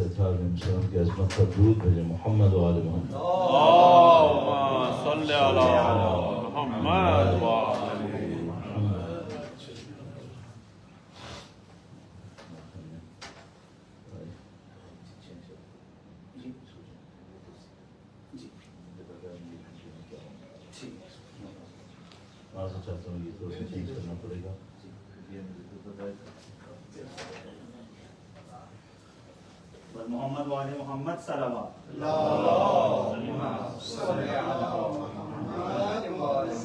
اطہار علیہ السلام کی عظمت پر درود بھیجیں محمد و آل محمد اللهم صل على محمد وآل معذرت چاہتا ہوں یہ تھوڑا سا چینج کرنا پڑے گا محمد وآل محمد صلوات اللهم صل على محمد وآل محمد.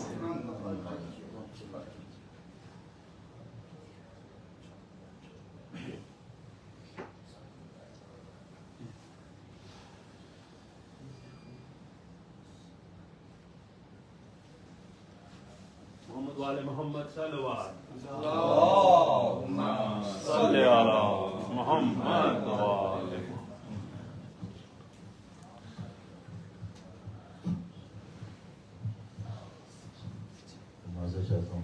محمد وآل محمد صلوات اللهم صل على محمد وآل محمد. معذرت چاہتا ہوں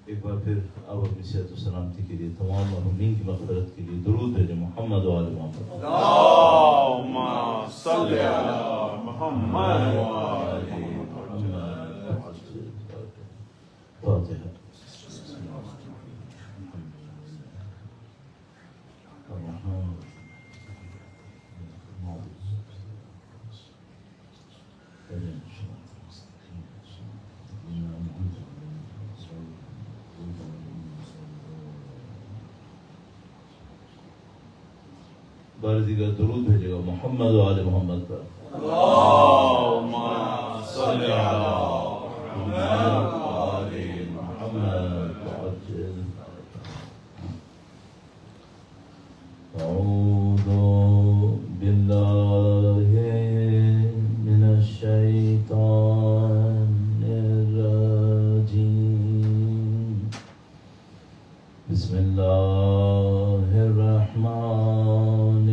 ایک بار پھر آپ اپنی صحت و سلامتی کے لیے تمام مرحومین کی مغفرت کے لیے درود بھیجیں محمد و آل محمد اللهم صل على محمد وآل محمد. فاتحة بار دیگر درود بھیجے گا محمد و آل محمد پر اللهم صل على محمد و آل محمد وعجل. أعوذ بالله من الشيطان الرجيم. بسم الله الرحمن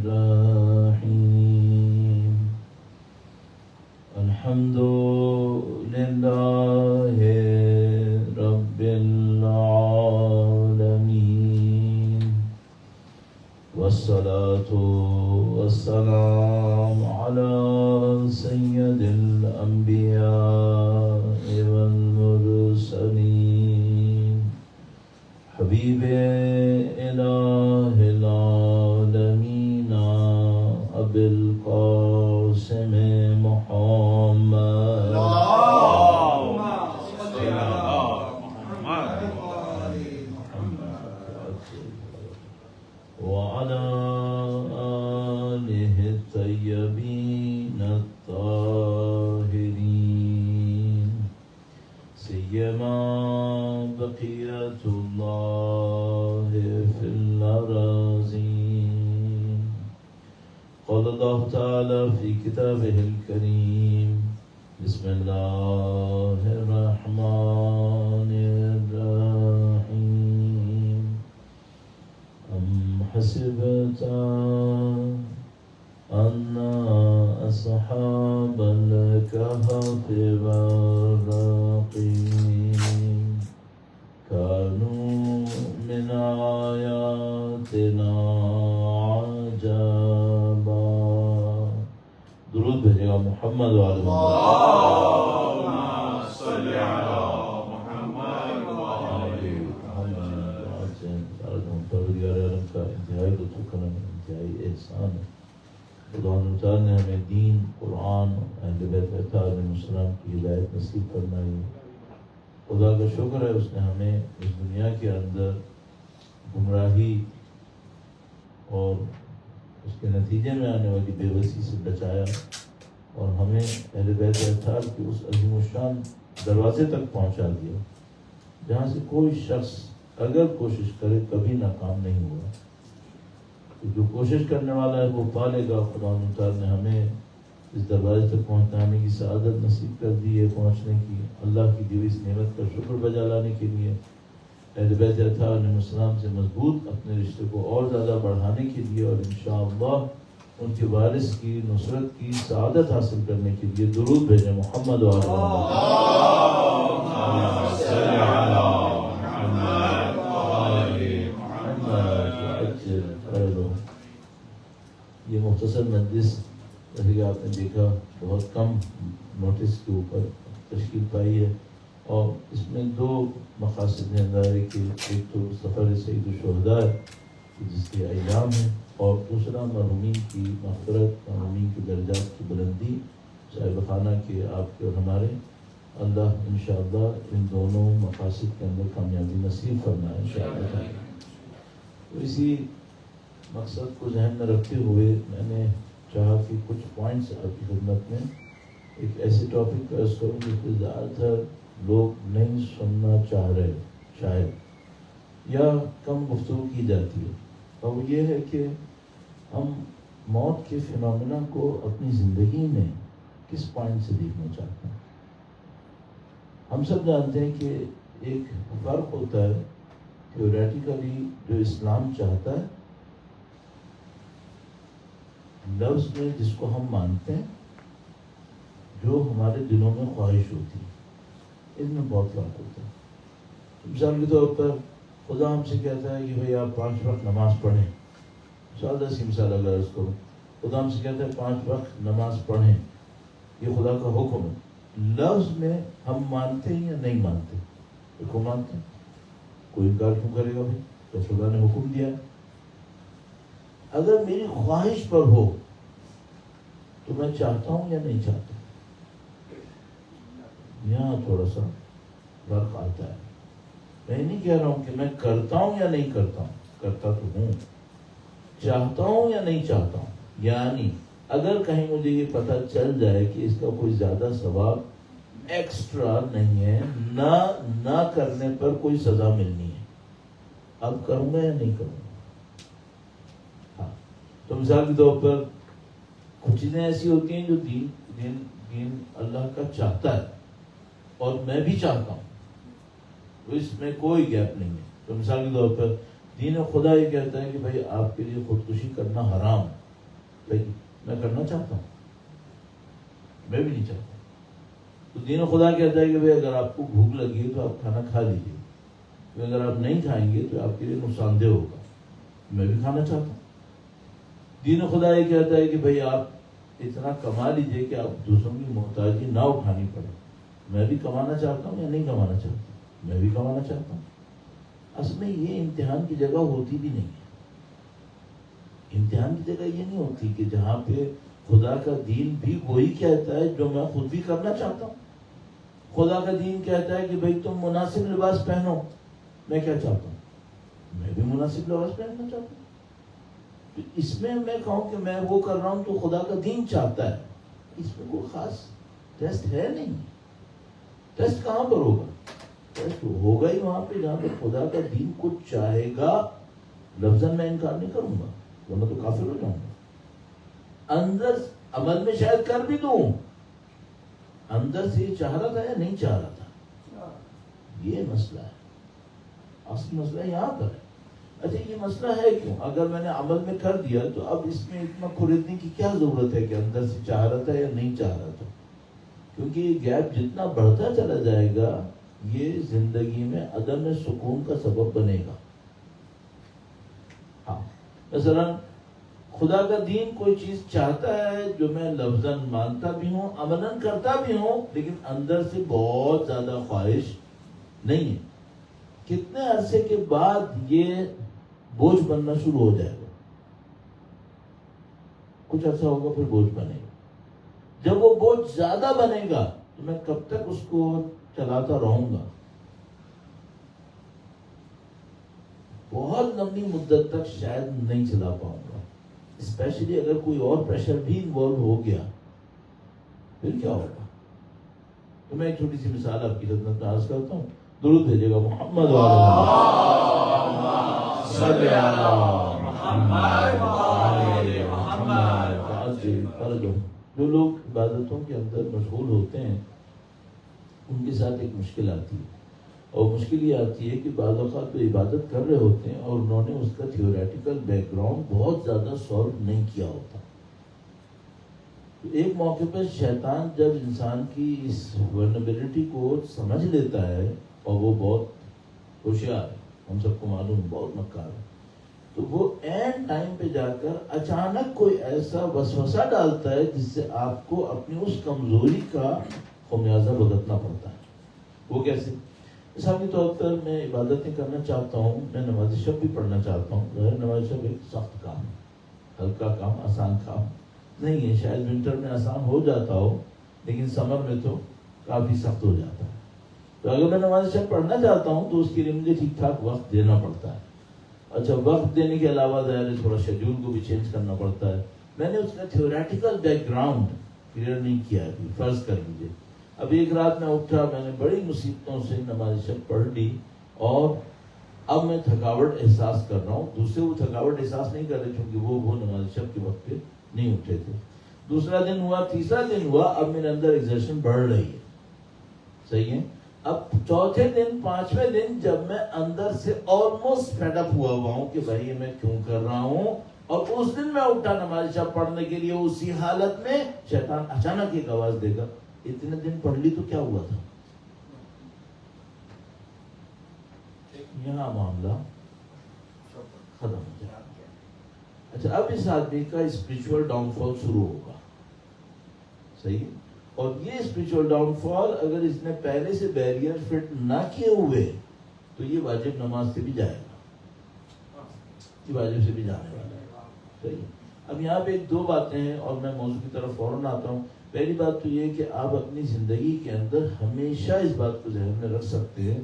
الرحيم. الحمد لله رب العالمين والصلاة والسلام على سيد الأنبياء والمرسلين حبيب إله العالمين أبي القاسم محمد اللهم صل على محمد وعلى آله الطيبين الطاهرين سيما بقية الله في الأراضين. قال الله تعالى في كتابه الكريم بسم الله الرحمن الرحيم. أم حسبت أن أصحاب الكهف والرقيم كانوا من آياتنا عجبا. درود بھیجے گا محمد و آل محمد. اللهم صل على محمد وآل پروردگار عالم کا انتہائی لطف و کرم انتہائی احسان ہے. خدا تعالیٰ نے ہمیں دین قرآن اہل بیت اطہار علیہ السلام کی ہدایت نصیب فرمائی. خدا کا شکر ہے اس نے ہمیں اس دنیا کے اندر گمراہی اور اس کے نتیجے میں آنے والی بے بسی سے بچایا اور ہمیں اہل بیت اطہار کی اس عظیم الشان دروازے تک پہنچا دیا جہاں سے کوئی شخص اگر کوشش کرے کبھی ناکام نہیں ہوگا. جو کوشش کرنے والا ہے وہ پالے گا. خدا تعالیٰ نے ہمیں اس دروازے تک پہنچانے کی سعادت نصیب کر دی ہے. پہنچنے کی اللہ کی دی ہوئی اس نعمت کا شکر بجا لانے کے لیے اہل بیت اطہار علیہ السلام سے مضبوط اپنے رشتے کو اور زیادہ بڑھانے کے لیے اور انشاءاللہ ان کے وارث کی نصرت کی سعادت حاصل کرنے کے لیے درود بھیجیں محمد و آل محمد. صل على محمد وآل محمد. یہ مختصر مجلس جیسے کہ آپ نے دیکھا بہت کم نوٹس کے اوپر تشکیل پائی ہے، اور اس میں دو مقاصد ہیں ظاہر ہے کہ ایک تو سفر سعید الشہداء ہے جس کے ایام ہیں، اور دوسرا مرحومین کی مغفرت، مرحومین کے درجات کی بلندی، صاحب خانہ کے، آپ کے اور ہمارے، اللہ انشاءاللہ ان دونوں مقاصد کے اندر کامیابی نصیب فرمائے انشاءاللہ۔ تو اسی مقصد کو ذہن میں رکھتے ہوئے میں نے چاہا کہ کچھ پوائنٹس آپ کی خدمت میں ایک ایسے ٹاپک پر عرض کروں جس پہ زیادہ تر لوگ نہیں سننا چاہ رہے شاید، یا کم گفتگو کی جاتی ہے، اور وہ یہ ہے کہ ہم موت کے فنامنا کو اپنی زندگی میں کس پوائنٹ سے دیکھنا چاہتے ہیں۔ ہم سب جانتے ہیں کہ ایک فرق ہوتا ہے تھیوریٹیکلی جو اسلام چاہتا ہے لفظ میں جس کو ہم مانتے ہیں، جو ہمارے دلوں میں خواہش ہوتی ہے، ان میں بہت فرق ہوتا ہے۔ مثال کے طور پر خدا ہم سے کہتا ہے کہ بھئی آپ 5 وقت نماز پڑھیں، سادہ سی مثال اگر عرض کروں، خدا ہم سے کہتا ہے 5 وقت نماز پڑھیں، یہ خدا کا حکم ہے۔ لفظ میں ہم مانتے ہیں یا نہیں مانتے؟ دیکھو مانتے ہیں، کوئی انکار کیوں کرے گا بھائی، تو خدا نے حکم دیا ہے۔ اگر میری خواہش پر ہو تو میں چاہتا ہوں یا نہیں چاہتا، یہاں تھوڑا سا فرق آتا ہے۔ میں نہیں کہہ رہا ہوں کہ میں کرتا ہوں یا نہیں کرتا ہوں، کرتا تو ہوں، چاہتا ہوں یا نہیں چاہتا ہوں، یعنی اگر کہیں مجھے یہ پتہ چل جائے کہ اس کا کوئی زیادہ ثواب ایکسٹرا نہیں ہے، نہ کرنے پر کوئی سزا ملنی ہے، اب کروں گا یا نہیں کروں گا۔ ہاں، تو مثال کے طور پر کچھ چیزیں ایسی ہوتی ہیں جو دین اللہ کا چاہتا ہے اور میں بھی چاہتا ہوں، تو اس میں کوئی گیپ نہیں ہے۔ تو مثال کے طور پر دین خدا یہ کہتا ہے کہ بھائی آپ کے لیے خودکشی کرنا حرام ہے، بھائی میں کرنا چاہتا ہوں، میں بھی نہیں چاہتا۔ تو دین خدا کہتا ہے کہ بھائی اگر آپ کو بھوک لگی ہے تو آپ کھانا کھا لیجیے، اگر آپ نہیں کھائیں گے تو آپ کے لیے نقصان دہ ہوگا، میں بھی کھانا چاہتا ہوں۔ دین خدا یہ کہتا ہے کہ بھئی آپ اتنا کما لیجئے کہ آپ دوسروں کی محتاجی نہ اٹھانی پڑے، میں بھی کمانا چاہتا ہوں یا نہیں کمانا چاہتا ہوں، میں بھی کمانا چاہتا ہوں۔ اصل میں یہ امتحان کی جگہ ہوتی بھی نہیں ہے، امتحان کی جگہ یہ نہیں ہوتی کہ جہاں پہ خدا کا دین بھی وہی کہتا ہے جو میں خود بھی کرنا چاہتا ہوں۔ خدا کا دین کہتا ہے کہ بھئی تم مناسب لباس پہنو، میں کیا چاہتا ہوں، میں بھی مناسب لباس پہننا چاہتا ہوں۔ تو اس میں میں کہوں کہ میں وہ کر رہا ہوں تو خدا کا دین چاہتا ہے، اس میں کوئی خاص ٹیسٹ ہے نہیں۔ ٹیسٹ کہاں پر ہوگا؟ ٹیسٹ ہوگا ہی وہاں پہ جہاں پہ خدا کا دین کچھ چاہے گا، لفظاً میں انکار نہیں کروں گا ورنہ تو کافر ہو جاؤں گا۔ اندر عمل میں شاید کر بھی دوں، اندر سے یہ چاہ رہا تھا یا نہیں چاہ رہا تھا، یہ مسئلہ ہے، اصل مسئلہ یہاں پر ہے۔ اچھا یہ مسئلہ ہے کیوں؟ اگر میں نے عمل میں کر دیا تو اب اس میں اتنا کھریدنے کی کیا ضرورت ہے کہ اندر سے چاہ رہا تھا یا نہیں چاہ رہا تھا، کیونکہ یہ گیپ جتنا بڑھتا چلا جائے گا یہ زندگی میں عدم سکون کا سبب بنے گا۔ ہاں مثلا خدا کا دین کوئی چیز چاہتا ہے جو میں لفظاً مانتا بھی ہوں، عملاً کرتا بھی ہوں، لیکن اندر سے بہت زیادہ خواہش نہیں ہے۔ کتنے عرصے کے بعد یہ بوجھ بننا شروع ہو جائے گا، کچھ عرصہ ہوگا پھر بوجھ بنے گا۔ جب وہ بوجھ زیادہ بنے گا تو میں کب تک اس کو چلاتا رہوں گا؟ بہت لمبی مدت تک شاید نہیں چلا پاؤں گا، اسپیشلی اگر کوئی اور پریشر بھی انوالو ہو گیا پھر کیا ہوگا؟ تو میں ایک چھوٹی سی مثال آپ کی خدمت میں عرض کرتا ہوں، درود بھیجیے گا محمد صلی علی محمد وعلی محمد۔ جو لوگ عبادتوں کے اندر مشغول ہوتے ہیں ان کے ساتھ ایک مشکل آتی ہے، اور مشکل یہ آتی ہے کہ بعض اوقات وہ عبادت کر رہے ہوتے ہیں اور انہوں نے اس کا تھیوریٹیکل بیک گراؤنڈ بہت زیادہ سالو نہیں کیا ہوتا۔ تو ایک موقع پر شیطان جب انسان کی اس ورنبلٹی کو سمجھ لیتا ہے، اور وہ بہت ہوشیار ہے، ہم سب کو معلوم بہت مکار ہے، تو وہ عین ٹائم پہ جا کر اچانک کوئی ایسا وسوسہ ڈالتا ہے جس سے آپ کو اپنی اس کمزوری کا خمیازہ بھگتنا پڑتا ہے. وہ کیسے؟ مثال کے طور پر میں عبادتیں کرنا چاہتا ہوں، میں نماز شب بھی پڑھنا چاہتا ہوں. غیر نماز شب ایک سخت کام ہے، ہلکا کام، آسان کام نہیں ہے. شاید ونٹر میں آسان ہو جاتا ہو لیکن سمر میں تو کافی سخت ہو جاتا ہے. تو اگر میں نماز شب پڑھنا چاہتا ہوں تو اس کے لیے مجھے ٹھیک ٹھاک وقت دینا پڑتا ہے. اچھا، وقت دینے کے علاوہ ظاہر ہے تھوڑا شیڈیول کو بھی چینج کرنا پڑتا ہے. میں نے اس کا تھیوریٹیکل بیک گراؤنڈ کلیئر نہیں کیا ہے. فرض کر لیجیے اب ایک رات میں اٹھا، میں نے بڑی مصیبتوں سے نماز شب پڑھ لی اور اب میں تھکاوٹ احساس کر رہا ہوں. دوسرے وہ تھکاوٹ احساس نہیں کر رہے چونکہ وہ نماز شب کے وقت پہ نہیں اٹھے تھے. دوسرا دن ہوا، تیسرا دن ہوا، اب میرے اندر ایگزرشن بڑھ رہی ہے. صحیح ہے. اب چوتھے دن، پانچویں دن جب میں اندر سے آلموسٹ فیڈ اپ ہوا ہوں کہ بھائی یہ میں کیوں کر رہا ہوں، اور اس دن میں اٹھا نماز شب پڑھنے کے لیے، اسی حالت میں شیطان اچانک ایک آواز دے گا اتنے دن پڑھ لی تو کیا ہوا تھا. یہاں معاملہ ختم ہو جائے. اچھا، اب اس آدمی کا اسپرچول ڈاؤن فال شروع ہوگا. صحیح. اور یہ اسپرچول ڈاؤن فال اگر اس نے پہلے سے بیریئر فٹ نہ کیے ہوئے تو یہ واجب نماز سے بھی جائے گا، یہ واجب سے بھی جانے والا ہے. صحیح. اب یہاں پہ ایک دو باتیں ہیں اور میں موضوع کی طرف فوراً آتا ہوں. پہلی بات تو یہ کہ آپ اپنی زندگی کے اندر ہمیشہ اس بات کو ذہن میں رکھ سکتے ہیں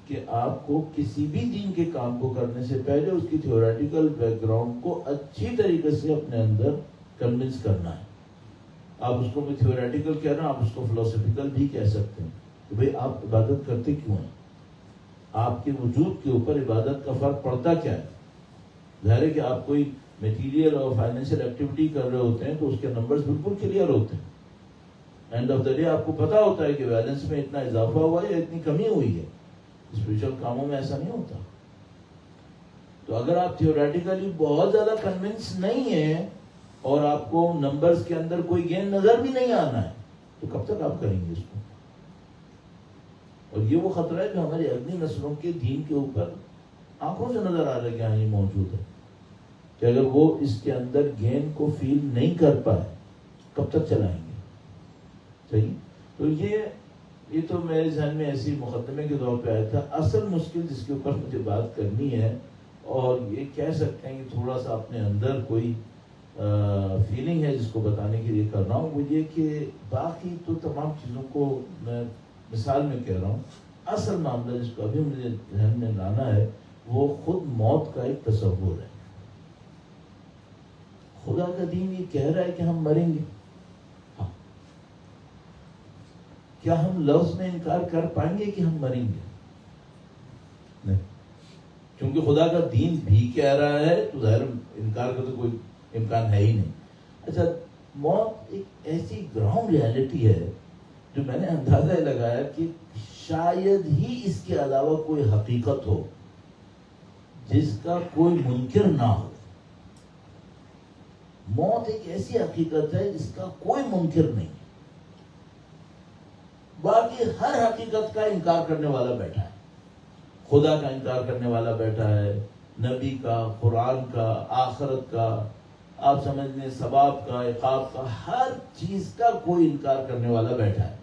کہ آپ کو کسی بھی دین کے کام کو کرنے سے پہلے اس کی تھیوریٹیکل بیک گراؤنڈ کو اچھی طریقے سے اپنے اندر کنونس کرنا ہے. آپ اس کو بھی تھیوریٹیکل کہہ رہے ہیں، آپ اس کو فلسفیکل بھی کہہ سکتے ہیں کہ بھئی آپ عبادت کرتے کیوں ہیں، آپ کے وجود کے اوپر عبادت کا فرق پڑتا کیا ہے. ظاہر ہے کہ آپ کوئی میٹیریل اور فائنینشیل ایکٹیویٹی کر رہے ہوتے ہیں تو اس کے نمبرز بالکل کلیئر ہوتے ہیں. اینڈ آف دا ڈے آپ کو پتا ہوتا ہے کہ بیلنس میں اتنا اضافہ ہوا ہے یا اتنی کمی ہوئی ہے. اسپریچول کاموں میں ایسا نہیں ہوتا. تو اگر آپ تھیوریٹیکلی بہت زیادہ کنونس نہیں ہیں اور آپ کو نمبرز کے اندر کوئی گین نظر بھی نہیں آنا ہے تو کب تک آپ کریں گے اس کو. اور یہ وہ خطرہ ہے جو ہماری اگلی نسلوں کے دین کے اوپر آنکھوں سے نظر آ رہا ہے کہ ہاں یہ موجود ہے کہ اگر وہ اس کے اندر گین کو فیل نہیں کر پائے کب تک چلائیں گے. صحیح. تو یہ تو میرے ذہن میں ایسی مقدمے کے طور پہ آیا تھا. اصل مشکل جس کے اوپر مجھے بات کرنی ہے اور یہ کہہ سکتے ہیں کہ تھوڑا سا اپنے اندر کوئی فیلنگ ہے جس کو بتانے کے لیے کر رہا ہوں، وہ یہ کہ باقی تو تمام چیزوں کو میں مثال میں کہہ رہا ہوں. اصل معاملہ جس کو ابھی مجھے ذہن میں لانا ہے وہ خود موت کا ایک تصور ہے. خدا کا دین یہ کہہ رہا ہے کہ ہم مریں گے. ہاں. کیا ہم لفظ میں انکار کر پائیں گے کہ ہم مریں گے؟ نہیں. کیونکہ خدا کا دین بھی کہہ رہا ہے تو ظاہر انکار کا تو کوئی امکان ہے ہی نہیں. اچھا، موت ایک ایسی گراؤنڈ ریالٹی ہے جو میں نے اندازہ لگایا کہ شاید ہی اس کے علاوہ کوئی حقیقت ہو جس کا کوئی منکر نہ ہو. موت ایک ایسی حقیقت ہے جس کا کوئی منکر نہیں. باقی ہر حقیقت کا انکار کرنے والا بیٹھا ہے. خدا کا انکار کرنے والا بیٹھا ہے، نبی کا، قرآن کا، آخرت کا، آپ سمجھ لیں ثواب کا، عقاب کا، ہر چیز کا کوئی انکار کرنے والا بیٹھا ہے.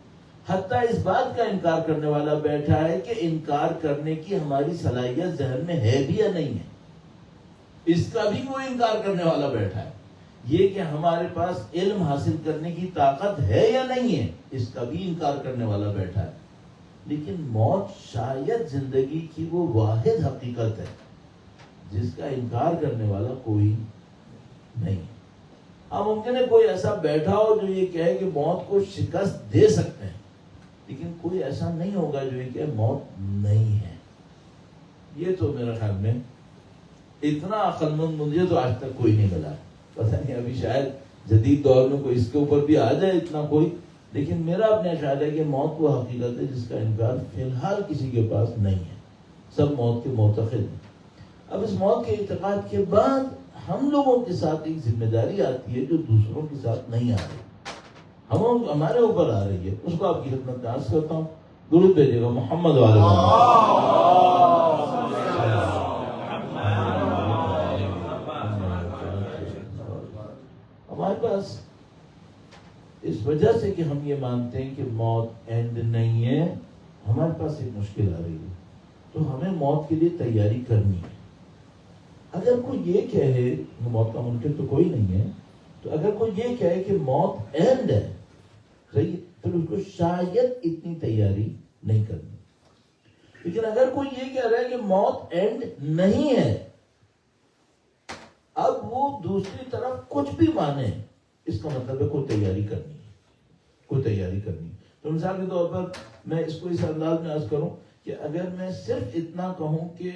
حتیٰ اس بات کا انکار کرنے والا بیٹھا ہے کہ انکار کرنے کی ہماری صلاحیت ذہن میں ہے بھی یا نہیں ہے، اس کا بھی کوئی انکار کرنے والا بیٹھا ہے. یہ کہ ہمارے پاس علم حاصل کرنے کی طاقت ہے یا نہیں ہے، اس کا بھی انکار کرنے والا بیٹھا ہے. لیکن موت شاید زندگی کی وہ واحد حقیقت ہے جس کا انکار کرنے والا کوئی نہیں. ہاں، ممکن ہے کوئی ایسا بیٹھا ہو جو یہ کہے کہ موت کو شکست دے سکتے ہیں، لیکن کوئی ایسا نہیں ہوگا جو یہ کہے موت نہیں ہے. یہ تو میرے خیال میں اتنا عقل مند مجھے تو آج تک کوئی نہیں ملا. پتہ نہیں ابھی شاید جدید دور میں کوئی اس کے اوپر بھی آ جائے اتنا کوئی، لیکن میرا اپنا خیال ہے کہ موت وہ حقیقت ہے جس کا انکار فی الحال کسی کے پاس نہیں ہے. سب موت کے معتقد ہیں. اب اس موت کے اعتقاد کے بعد ہم لوگوں کے ساتھ ایک ذمہ داری آتی ہے جو دوسروں کے ساتھ نہیں آ رہی، ہمارے اوپر آ رہی ہے. اس کو آپ کی خدمت میں عرض کرتا ہوں. درود بھیجیے گا محمد والے ہمارے پاس اس وجہ سے کہ ہم یہ مانتے ہیں کہ موت اینڈ نہیں ہے، ہمارے پاس ایک مشکل آ رہی ہے، تو ہمیں موت کے لیے تیاری کرنی ہے۔ اگر کوئی یہ کہے، موت کا منکر تو کوئی نہیں ہے، تو اگر کوئی یہ کہے کہ موت اینڈ ہے، صحیح، پھر اس کو شاید اتنی تیاری نہیں کرنی۔ لیکن اگر کوئی یہ کہہ رہا ہے کہ موت اینڈ نہیں ہے، اب وہ دوسری طرف کچھ بھی مانے، اس کا مطلب ہے کوئی تیاری کرنی ہے، کوئی تیاری کرنی ہے۔ تو مثال کے طور پر میں اس کو اس انداز میں عرض کروں کہ اگر میں صرف اتنا کہوں کہ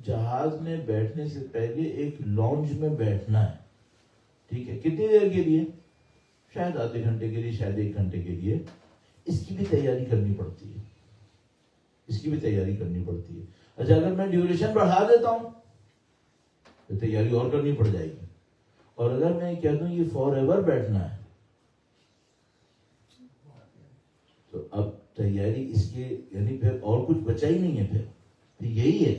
جہاز میں بیٹھنے سے پہلے ایک لانچ میں بیٹھنا ہے، ٹھیک ہے، کتنی دیر کے لیے؟ شاید آدھے گھنٹے کے لیے، شاید 1 گھنٹے کے لیے، اس کی بھی تیاری کرنی پڑتی ہے، اس کی بھی تیاری کرنی پڑتی ہے۔ اچھا، اگر میں ڈیوریشن بڑھا دیتا ہوں تو تیاری اور کرنی پڑ جائے گی، اور اگر میں کہہ دوں یہ فار ایور بیٹھنا ہے، تو اب تیاری اس کے یعنی پھر اور کچھ بچا ہی نہیں ہے، پھر یہی ہے،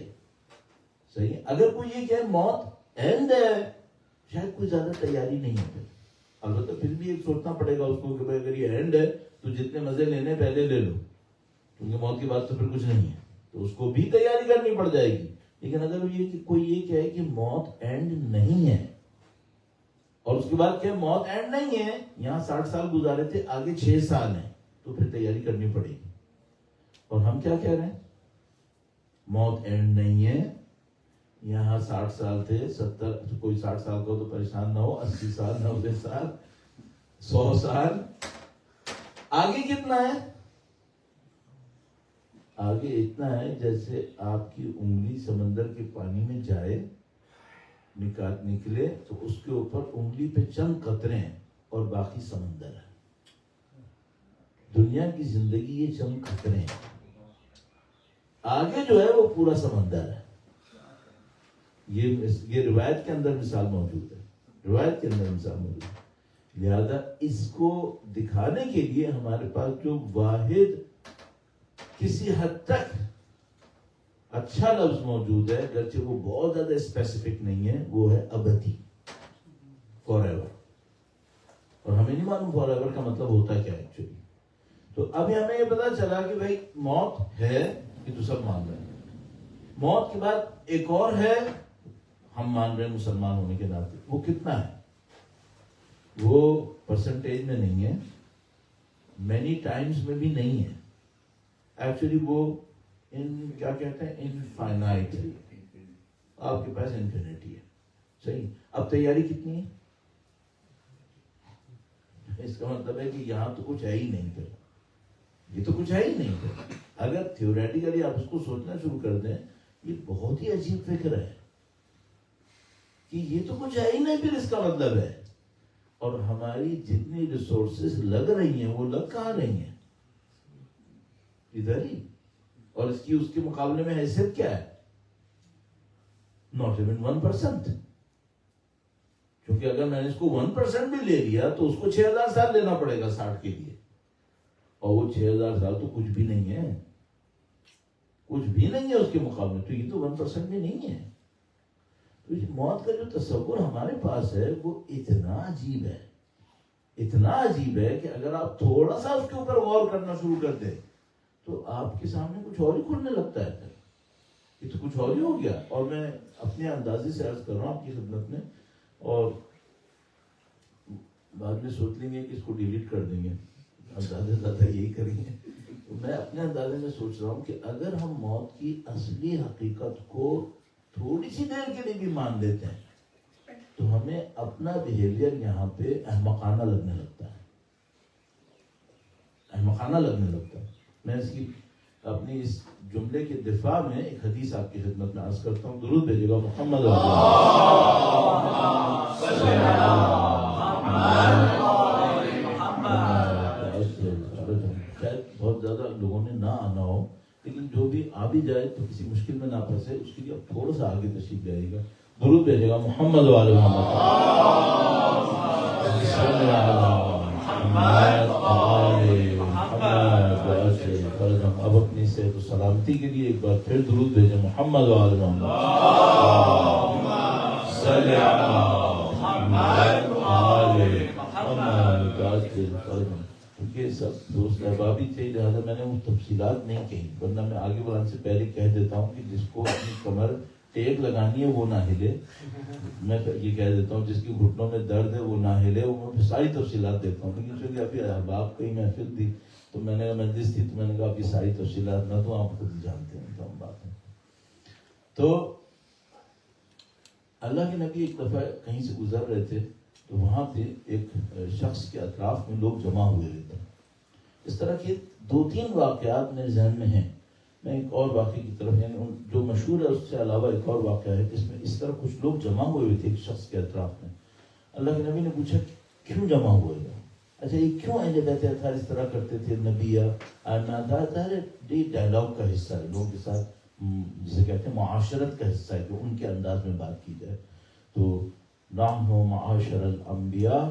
صحیح ہے۔ اگر کوئی یہ کہ موت اینڈ ہے، شاید کوئی زیادہ تیاری نہیں ہے، پھر البتہ پھر بھی ایک سوچنا پڑے گا اس کو کہ اگر یہ اینڈ ہے تو جتنے مزے لینے پہلے لے لو، کیونکہ موت کے بعد تو پھر کچھ نہیں ہے، تو اس کو بھی تیاری کرنی پڑ جائے گی۔ لیکن اگر یہ کوئی یہ کہے کہ موت اینڈ نہیں ہے، اور اس کے بعد کہ موت اینڈ نہیں ہے، یہاں 60 سال گزارے تھے، آگے 6 سال ہیں، تو پھر تیاری کرنی پڑے گی۔ اور ہم کیا کہہ رہے ہیں؟ موت اینڈ نہیں ہے، یہاں 60 سال تھے، 70، کوئی 60 سال کا تو پریشان نہ ہو، 80 سال، 90 سال، 100 سال، آگے کتنا ہے؟ آگے اتنا ہے جیسے آپ کی انگلی سمندر کے پانی میں جائے، نکلے تو اس کے اوپر انگلی پہ چند قطرے ہیں اور باقی سمندر ہے۔ دنیا کی زندگی یہ چند قطرے ہیں، آگے جو ہے وہ پورا سمندر ہے۔ یہ روایت کے اندر مثال موجود ہے، روایت کے اندر مثال موجود ہے۔ لہذا اس کو دکھانے کے لیے ہمارے پاس جو واحد کسی حد تک اچھا لفظ موجود ہے، اگرچہ وہ بہت زیادہ اسپیسیفک نہیں ہے، وہ ہے ابدی، فار ایور۔ اور ہمیں نہیں معلوم فار ایور کا مطلب ہوتا کیا ایکچولی۔ تو ابھی ہمیں یہ پتا چلا کہ بھائی موت ہے، یہ تو سب مان رہے ہیں۔ موت کے بعد ایک اور ہے، ہم مان رہے ہیں مسلمان ہونے کے ناطے، وہ کتنا ہے؟ وہ پرسنٹیج میں نہیں ہے، مینی ٹائمز میں بھی نہیں ہے، ایکچولی وہ کیا کہتے ہیں، انفائنائٹ ہے، آپ کے پاس انفینٹی ہے، صحیح۔ اب تیاری کتنی ہے؟ اس کا مطلب ہے کہ یہاں تو کچھ ہے ہی نہیں، پھر یہ تو کچھ ہے ہی نہیں۔ پھر اگر تھیوریٹیکلی آپ اس کو سوچنا شروع کر دیں، یہ بہت ہی عجیب فکر ہے کہ یہ تو کچھ ہے ہی نہیں، پھر اس کا مطلب ہے۔ اور ہماری جتنی ریسورسز لگ رہی ہیں وہ لگ کہاں رہی ہیں؟ ادھر ہی، اور اس کے مقابلے میں حیثیت کیا ہے؟ Not even 1%۔ کیونکہ اگر میں نے اس کو 1% بھی لے لیا تو اس کو 6000 سال لینا پڑے گا 60 کے لیے، اور وہ 6000 سال تو کچھ بھی نہیں ہے، کچھ بھی نہیں ہے اس کے مقابلے، تو یہ تو 1% بھی نہیں ہے۔ تو موت کا جو تصور ہمارے پاس ہے وہ اتنا عجیب ہے، اتنا عجیب ہے کہ اگر آپ تھوڑا سا اس کے اوپر غور کرنا شروع کر دیں تو آپ کے سامنے کچھ اور ہی کھلنے لگتا ہے، یہ تو کچھ اور ہی ہو گیا۔ اور میں اپنے اندازے سے عرض کر رہا ہوں آپ کی خدمت میں، اور بعد میں سوچ لیں گے کہ اس کو ڈیلیٹ کر دیں گے، اندازے زیادہ یہی کریں گے۔ تو میں اپنے اندازے میں سوچ رہا ہوں کہ اگر ہم موت کی اصلی حقیقت کو تھوڑی سی دیر کے لیے بھی مان لیتے ہیں تو ہمیں اپنا بیہیویئر یہاں پہ احمقانہ لگنے لگتا ہے، احمقانہ لگنے لگتا ہے۔ میں اس کی اپنی اس جملے کے دفاع میں ایک حدیث آپ کی خدمت میں عرض کرتا ہوں، درود بھیجے گا محمد شاید بہت زیادہ لوگوں نے نہ آنا ہو، لیکن جو بھی آ بھی جائے تو کسی مشکل میں نہ پھنسے، اس کے لیے اب تھوڑا سا آگے تشریف جائے گا، درود بھیجے گا محمد والے محمد۔ اب اپنی صحت و سلامتی کے لیے ایک بار پھر درود بھیجیں محمد والے محمد۔ صلی اللہ علیہ وسلم۔ کیونکہ سب دوست احباب ہی تھے، لہٰذا میں نے وہ تفصیلات نہیں کہی، ورنہ میں آگے بڑھانے سے پہلے کہہ دیتا ہوں کہ جس کو اپنی کمر ٹیک لگانی ہے وہ نہ ہلے. میں یہ کہہ دیتا ہوں جس کی گھٹنوں میں درد ہے وہ نہ ہلے. وہ میں ساری تفصیلات دیتا ہوں، لیکن چونکہ ابھی احباب کئی محفل تھی تو میں نے مجلس تھی تو میں نے کہا ابھی ساری تفصیلات نہ تو آپ خود جانتے ہیں تو ہم بات ہے. تو اللہ کے نبی ایک دفعہ کہیں سے گزر رہے تھے تو وہاں پہ ایک شخص کے اطراف میں لوگ جمع ہوئے تھے. اس طرح کے 2-3 واقعات میرے ذہن میں ہیں. میں ایک اور واقعے کی طرف، یعنی جو مشہور ہے اس سے علاوہ ایک اور واقعہ ہے جس میں اس طرح کچھ لوگ جمع ہوئے تھے ایک شخص کے اطراف میں. اللہ کے نبی نے پوچھا کیوں جمع ہوئے گا؟ اچھا یہ کیوں اہل بیت اطہار اس طرح کرتے تھے؟ نبی یہ ڈائلاگ کا حصہ ہے، لوگوں کے ساتھ جسے کہتے ہیں معاشرت کا حصہ ہے کہ ان کے انداز میں بات کی جائے. تو نحن معاشر الانبیاء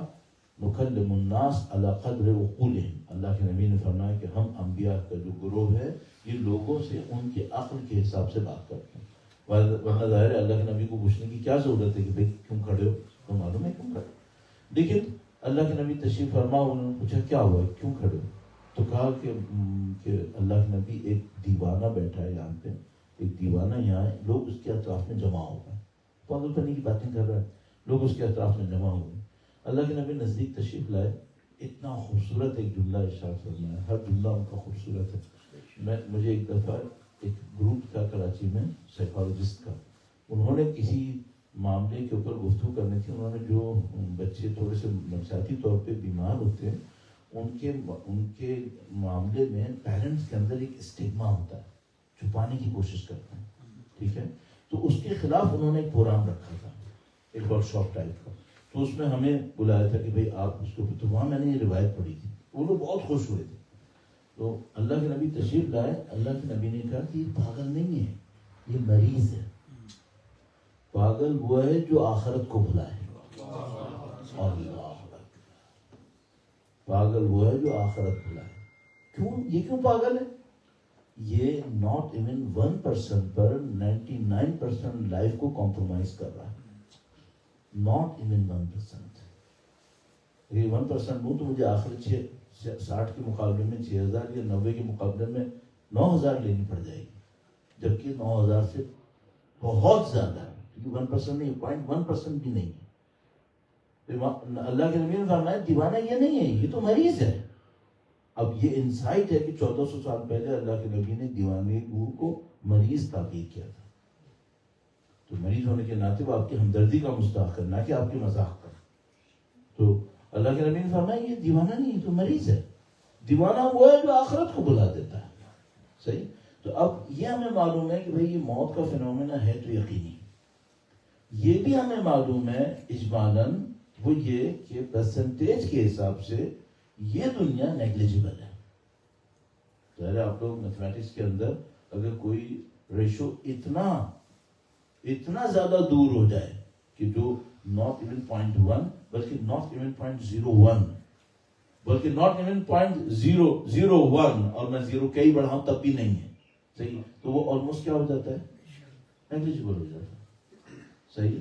نکلم الناس علی قدر عقولہم. اللہ کے نبی نے فرمایا کہ ہم انبیاء کا جو گروہ ہے یہ لوگوں سے ان کے عقل کے حساب سے بات کرتے ہیں. ورنہ ظاہر ہے اللہ کے نبی کو پوچھنے کی کیا ضرورت ہے کہ بھائی کیوں کھڑے ہو؟ تو معلوم ہے کیوں کھڑے. لیکن اللہ کے نبی تشریف فرما، انہوں نے پوچھا کیا ہوا کیوں کھڑے ہو؟ تو کہا کہ اللہ کے نبی ایک دیوانہ بیٹھا ہے یہاں پہ، ایک دیوانہ یہاں ہے، لوگ اس کے اطراف میں جمع ہو گئے. پاگل پنی کی باتیں کر رہا ہے، لوگ اس کے اطراف میں جمع ہو گئے. اللہ کے نبی نزدیک تشریف لائے. اتنا خوبصورت ایک جملہ ارشاد فرمایا، ہر جملہ ان کا خوبصورت ہے. مجھے ایک دفعہ ایک گروپ تھا کراچی میں سائیکالوجسٹ کا، انہوں نے کسی معاملے کے اوپر گفتگو کرنی تھی. انہوں نے جو بچے تھوڑے سے نفسیاتی طور پہ بیمار ہوتے ہیں ان کے معاملے میں پیرنٹس کے اندر ایک اسٹگما ہوتا ہے، چھپانے کی کوشش کرتے ہیں. ٹھیک ہے، تو اس کے خلاف انہوں نے ایک پروگرام رکھا تھا، ایک ورک شاپ ٹائپ کا. تو اس میں ہمیں بلایا تھا کہ بھئی آپ اس کو، تو وہاں میں نے یہ روایت پڑھی تھی. وہ لوگ بہت خوش ہوئے تھے. تو اللہ کے نبی تشریف لائے. اللہ کے نبی نے کہا کہ یہ پاگل نہیں ہے، یہ مریض ہے. پاگل وہ ہے جو آخرت کو بھلائے. اللہ پاگل وہ ہے جو آخرت بھلائے. کیوں؟ یہ کیوں پاگل ہے؟ یہ ناٹ ایون 1% پر 99% لائف کو کمپرومائز کر رہا ہے. Not even 1%. اگر 1% ہوں تو مجھے آخر 60 کے مقابلے میں 6000 یا 90 کے مقابلے میں 9000 لینی پڑ جائے گی، جبکہ 9000 سے بہت زیادہ ہے. 1% نہیں، 0.1% بھی نہیں ہے. اللہ کے نبی نے فرمایا دیوانہ یہ نہیں ہے، یہ تو مریض ہے. اب یہ انسائٹ ہے کہ 1400 سال پہلے اللہ کے نبی نے دیوانے کو مریض تعبیر کیا تھا. تو مریض ہونے کے ناطے وہ آپ کی ہمدردی کا مستحق ہے، نہ کہ آپ کی مذاق کا. تو اللہ کے نبی نے فرمایا یہ دیوانہ نہیں، یہ تو مریض ہے. دیوانہ وہ ہے جو آخرت کو بلا دیتا ہے. صحیح. تو اب یہ ہمیں معلوم ہے کہ بھئی یہ موت کا فینومینا ہے تو یقینی. یہ بھی ہمیں معلوم ہے اجمالاً وہ یہ کہ پرسنٹیج کے حساب سے یہ دنیا نیگلیجبل ہے. ظاہر ہے آپ لوگ میتھمیٹکس کے اندر اگر کوئی ریشو اتنا زیادہ دور ہو جائے کہ جو ناٹ ایون 0.1 بلکہ ناٹ ایون 0.01 بلکہ ناٹ ایون 0.001 اور میں 0 کئی بڑھاؤں تب بھی نہیں ہے. صحیح. تو وہ آلموسٹ کیا ہو جاتا ہے؟ نیگلیجبل ہو جاتا ہے. صحیح.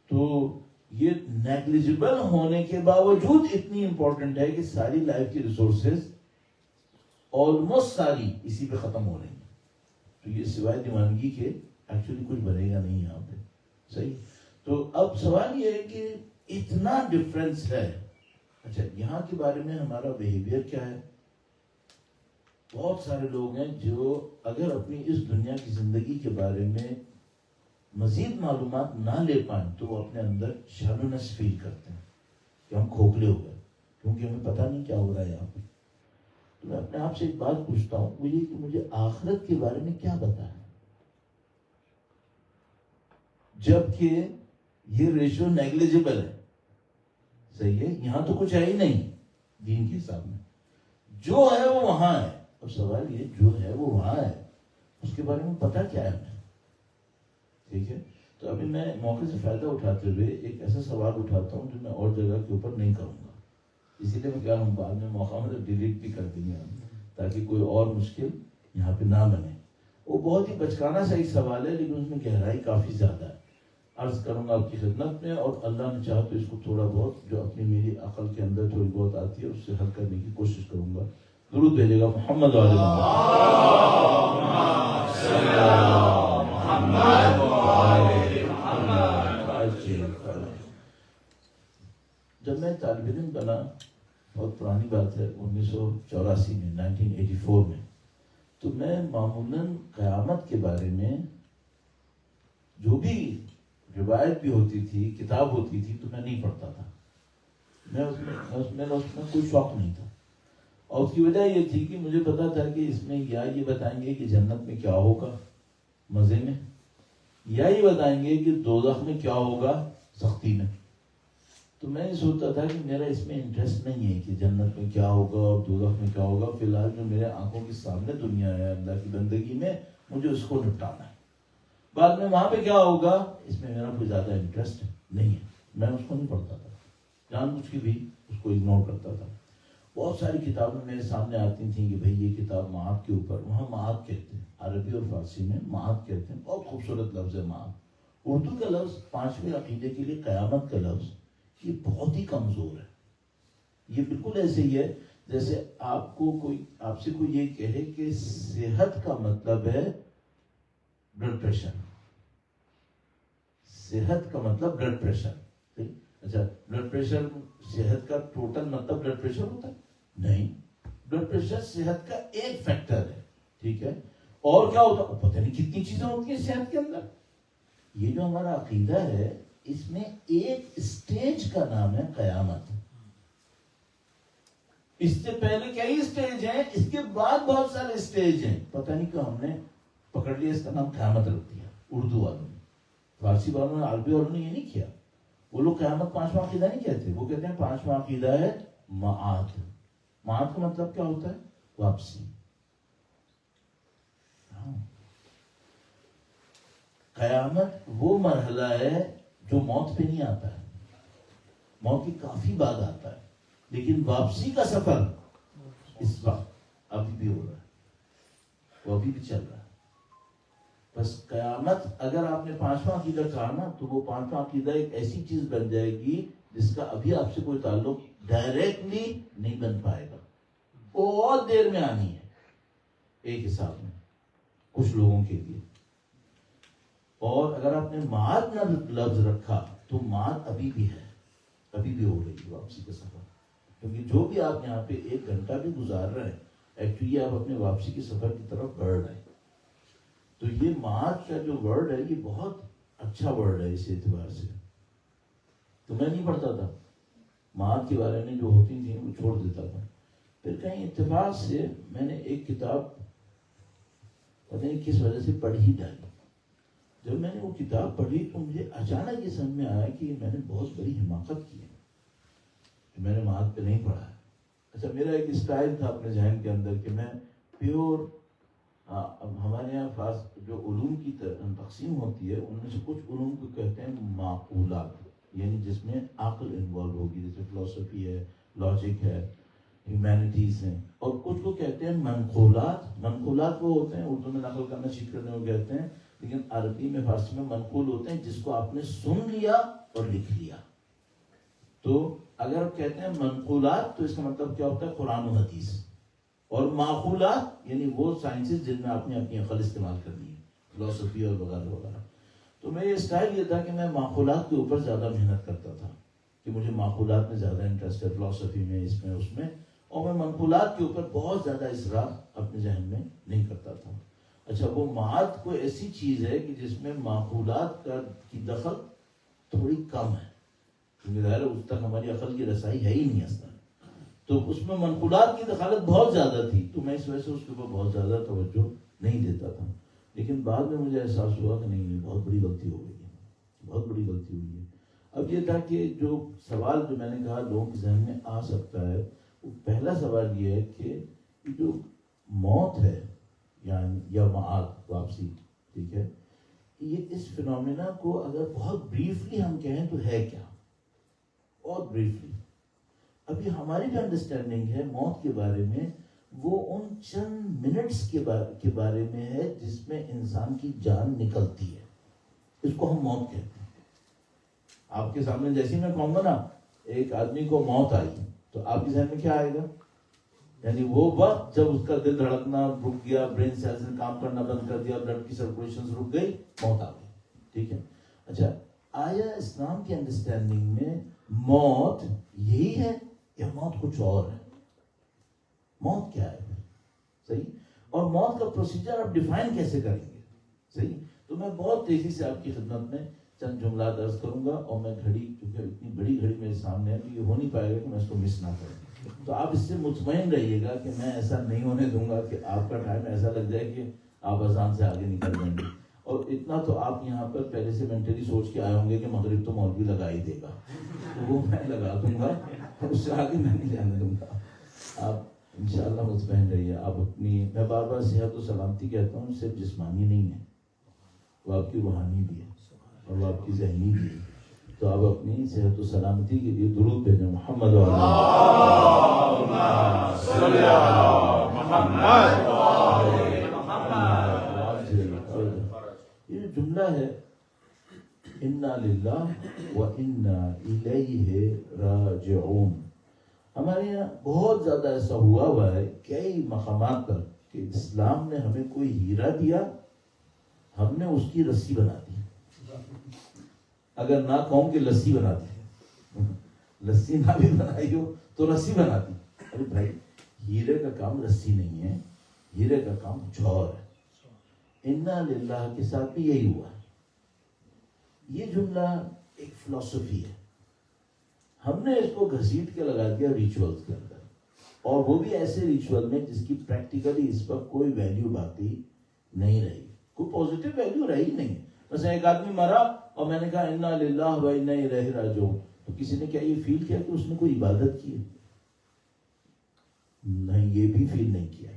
تو یہ نیگلیجبل ہونے کے باوجود اتنی امپورٹنٹ ہے کہ ساری لائف کی ریسورسز آلموسٹ ساری اسی پہ ختم ہو رہی ہیں. تو یہ سوائے دیوانگی کے ایکچولی کچھ بنے گا نہیں یہاں پہ. صحیح. تو اب سوال یہ ہے کہ اتنا ڈفرینس ہے. اچھا یہاں کے بارے میں ہمارا بیہیویئر کیا ہے؟ بہت سارے لوگ ہیں جو اگر اپنی اس دنیا کی زندگی کے بارے میں مزید معلومات نہ لے پائیں تو وہ اپنے اندر شالونس فیل کرتے ہیں کہ ہم کھوکھلے ہو گئے کیونکہ ہمیں پتہ نہیں کیا ہو رہا ہے یہاں پہ. تو میں اپنے آپ سے ایک بات پوچھتا ہوں، وہ یہ کہ مجھے آخرت کے بارے میں کیا پتا ہے جبکہ یہ ریشو نیگلیجبل ہے. صحیح ہے. یہاں تو کچھ ہے ہی نہیں دین کے حساب میں، جو ہے وہ وہاں ہے. اب سوال یہ جو ہے وہ وہاں ہے اس کے بارے میں پتا کیا ہے ہمیں؟ ٹھیک ہے. تو ابھی میں موقع سے فائدہ اٹھاتے ہوئے ایک ایسا سوال اٹھاتا ہوں جو میں اور جگہ کے اوپر نہیں کروں گا. اسی لیے میں کہہ رہا ہوں بعد میں موقع مطلب ڈیلیٹ بھی کر دیں گے تاکہ کوئی اور مشکل یہاں پہ نہ بنے. وہ بہت ہی بچکانہ سا ایک سوال ہے لیکن اس میں گہرائی کافی زیادہ ہے. عرض کروں گا آپ کی خدمت میں، اور اللہ نے چاہا تو اس کو تھوڑا بہت جو اپنی میری عقل کے اندر تھوڑی بہت آتی ہے اس سے حل کرنے کی کوشش کروں گا. درود بھیجے گا محمد والے جب میں طالب علم بنا، بہت پرانی بات ہے، 1984 میں 1984 میں، تو میں معمولاً قیامت کے بارے میں جو بھی روایت بھی ہوتی تھی، کتاب ہوتی تھی، تو میں نہیں پڑھتا تھا. اس میں کوئی شوق نہیں تھا، اور اس کی وجہ یہ تھی کہ مجھے پتا تھا کہ اس میں یا یہ بتائیں گے کہ جنت میں کیا ہوگا مزے میں، یا یہ بتائیں گے کہ دوزخ میں کیا ہوگا سختی میں. تو میں یہ سوچتا تھا کہ میرا اس میں انٹرسٹ نہیں ہے کہ جنت میں کیا ہوگا اور دوزخ میں کیا ہوگا. فی الحال جو میرے آنکھوں کے سامنے دنیا ہے اللہ کی بندگی میں، مجھے اس کو نپٹانا ہے. بعد میں وہاں پہ کیا ہوگا اس میں میرا کوئی زیادہ انٹرسٹ نہیں ہے. میں اس کو نہیں پڑھتا تھا، جان بوجھ کے بھی اس کو اگنور کرتا تھا. بہت ساری کتابیں میرے سامنے آتی تھیں کہ بھئی یہ کتاب معاد کے اوپر، وہاں معاد کہتے ہیں، عربی اور فارسی میں معاد کہتے ہیں. بہت خوبصورت لفظ ہے معاد. اردو کا لفظ پانچویں عقیدے کے لیے قیامت کا لفظ یہ بہت ہی کمزور ہے. یہ بالکل ایسے ہی ہے جیسے آپ سے کوئی یہ کہے کہ صحت کا مطلب ہے بلڈ پریشر. صحت کا مطلب بلڈ پریشر. اچھا، بلڈ پریشر صحت کا ٹوٹل مطلب بلڈ پریشر ہوتا ہے؟ نہیں. بلڈ پریشر صحت کا ایک فیکٹر ہے، ٹھیک ہے. اور کیا ہوتا ہے پتہ نہیں کتنی چیزیں ہوتی ہیں صحت کے اندر. یہ جو ہمارا عقیدہ ہے اس میں ایک اسٹیج کا نام ہے قیامت. اس سے پہلے کئی اسٹیج ہیں، اس کے بعد بہت سارے اسٹیج ہیں. پتہ نہیں کہ ہم نے پکڑ لیا اس کا نام قیامت رکھ دیا اردو والوں نے. فارسی والوں نے، عربی والوں نے یہ نہیں کیا. وہ لوگ قیامت پانچواں عقیدہ نہیں کہتے، وہ کہتے ہیں پانچواں عقیدہ ہے معاد. معاد کا مطلب کیا ہوتا ہے؟ واپسی. قیامت وہ مرحلہ ہے جو موت پہ نہیں آتا ہے، موت کی کافی بعد آتا ہے، لیکن واپسی کا سفر اس وقت ابھی بھی ہو رہا ہے، وہ ابھی بھی چل رہا ہے. بس قیامت اگر آپ نے پانچواں عقیدہ کہا نا تو وہ پانچواں عقیدہ ایک ایسی چیز بن جائے گی جس کا ابھی آپ سے کوئی تعلق ڈائریکٹلی نہیں بن پائے گا. بہت دیر میں آنی ہے ایک حساب میں کچھ لوگوں کے لیے. اور اگر آپ نے معاد لفظ رکھا تو معاد ابھی بھی ہے، ابھی بھی ہو رہی ہے واپسی کا سفر. کیونکہ جو بھی آپ یہاں پہ ایک گھنٹہ بھی گزار رہے ہیں ایکچولی آپ اپنے واپسی کے سفر کی طرف بڑھ رہے ہیں. تو یہ معاد کا جو ورڈ ہے یہ بہت اچھا ورڈ ہے اس اعتبار سے. تو میں نہیں پڑھتا تھا معاد کے بارے میں، جو ہوتی تھیں وہ چھوڑ دیتا تھا. پھر کہیں اتفاق سے میں نے ایک کتاب پتہ نہیں کس وجہ سے پڑھ ہی ڈالی. جب میں نے وہ کتاب پڑھی تو مجھے اچانک یہ سمجھ میں آیا کہ میں نے بہت بڑی حماقت کی ہے کہ میں نے معاد پہ نہیں پڑھا ہے. اچھا، میرا ایک اسٹائل تھا اپنے ذہن کے اندر کہ میں پیور ہمارے یہاں جو علوم کی تقسیم ہوتی ہے ان میں سے کچھ علوم کو کہتے ہیں معقولات، یعنی جس میں عقل انوالو ہوگی، جیسے فلسفی ہے، لاجک ہے، ہیومینٹیز ہیں. اور کچھ کو کہتے ہیں منقولات. منقولات وہ ہوتے ہیں اردو میں نقل کرنا سیکھ کرنے کو کہتے ہیں، لیکن عربی میں فارسی میں منقول ہوتے ہیں جس کو آپ نے سن لیا اور لکھ لیا. تو اگر کہتے ہیں منقولات تو اس کا مطلب کیا ہوتا ہے؟ قرآن و حدیث. اور معقولات یعنی وہ سائنسز جن میں آپ نے اپنی عقل استعمال کرنی ہے، فلسفی اور وغیرہ وغیرہ. تو میرا اسٹائل یہ تھا کہ میں معقولات کے اوپر زیادہ محنت کرتا تھا کہ مجھے معقولات میں زیادہ انٹرسٹ ہے، فلسفی میں، اس میں اس میں. اور میں منقولات کے اوپر بہت زیادہ اسراف اپنے ذہن میں نہیں کرتا تھا. اچھا، وہ معاد کوئی ایسی چیز ہے کہ جس میں معقولات کی دخل تھوڑی کم ہے، کیونکہ ظاہر ہے اس تک ہماری عقل کی رسائی ہے ہی نہیں اصلا. تو اس میں منقولات کی دخالت بہت زیادہ تھی، تو میں اس وجہ سے اس کے اوپر بہت زیادہ توجہ نہیں دیتا تھا. لیکن بعد میں مجھے احساس ہوا کہ نہیں، بہت بڑی غلطی ہو گئی ہے، بہت بڑی غلطی ہوئی ہے. اب یہ تھا کہ جو سوال جو میں نے کہا لوگوں کے ذہن میں آ سکتا ہے، وہ پہلا سوال یہ ہے کہ جو موت ہے یعنی یا معاد، واپسی، ٹھیک ہے، یہ اس فنومینا کو اگر بہت بریفلی ہم کہیں تو ہے کیا؟ بہت بریفلی ابھی ہماری جو انڈرسٹینڈنگ ہے موت کے بارے میں وہ ان چند منٹس کے بارے میں ہے جس میں انسان کی جان نکلتی ہے. اس کو ہم موت کہتے ہیں. آپ کے سامنے جیسے میں کہوں گا نا ایک آدمی کو موت آئی تو آپ کے ذہن میں کیا آئے گا؟ یعنی وہ وقت جب اس کا دل دھڑکنا رک گیا، برین سیلز نے کام کرنا بند کر دیا، بلڈ کی سرکولیشن رک گئی، موت آ گئی. ٹھیک ہے. اچھا آیا اسلام کی انڈرسٹینڈنگ میں موت یہی ہے یا موت کچھ اور ہے؟ موت کیا ہے؟ صحیح. اور موت کا پروسیجر آپ ڈیفائن کیسے کریں گے؟ صحیح. تو میں بہت تیزی سے آپ کی خدمت میں چند جملات عرض کروں گا، اور میں گھڑی کیونکہ اتنی بڑی گھڑی میرے سامنے ہے تو یہ ہو نہیں پائے گا کہ میں اس کو مس نہ کروں. تو آپ اس سے مطمئن رہیے گا کہ میں ایسا نہیں ہونے دوں گا کہ آپ کا ٹائم ایسا لگ جائے کہ آپ اذان سے آگے نکل جائیں گے. اور اتنا تو آپ یہاں پر پہلے سے مینٹلی سوچ کے آئے ہوں گے کہ مغرب تو مولوی لگا ہی دے گا، تو وہ میں لگا دوں گا، اس سے آگے میں نہیں جانے دوں گا. آپ انشاءاللہ مطمئن رہیے. آپ اپنی، میں بار بار صحت و سلامتی کہتا ہوں، صرف جسمانی نہیں ہے، وہ آپ کی روحانی بھی ہے اور وہ آپ کی ذہنی بھی ہے. تو آپ اپنی صحت و سلامتی کے لیے درود بھیجیں. محمد یہ جو جملہ ہے انا للہ و انا الیہ راجعون، ہمارے یہاں بہت زیادہ ایسا ہوا ہے کئی مقامات پر کہ اسلام نے ہمیں کوئی ہیرا دیا، ہم نے اس کی رسی بنا دی. اگر نہ کہوں کہ لسی بنا دی، لسی نہ بھی بنائی ہو تو رسی بنا دی. ارے بھائی ہیرے کا کام رسی نہیں ہے، ہیرے کا کام کچھ اور ہے. انا للہ کے ساتھ بھی یہی ہوا. یہ جملہ ایک فلسفی ہے، ہم نے اس کو گھسیٹ کے لگا دیا ریچولز کے اندر، اور وہ بھی ایسے ریچول میں جس کی پریکٹیکلی اس پر کوئی ویلیو باقی نہیں رہی، کوئی پازیٹیو ویلیو رہی نہیں. مثلا ایک آدمی مرا اور میں نے کہا انا للہ و انا الیہ راجعون، تو کسی نے کیا یہ فیل کیا کہ اس نے کوئی عبادت کی ہے؟ نہیں، یہ بھی فیل نہیں کیا.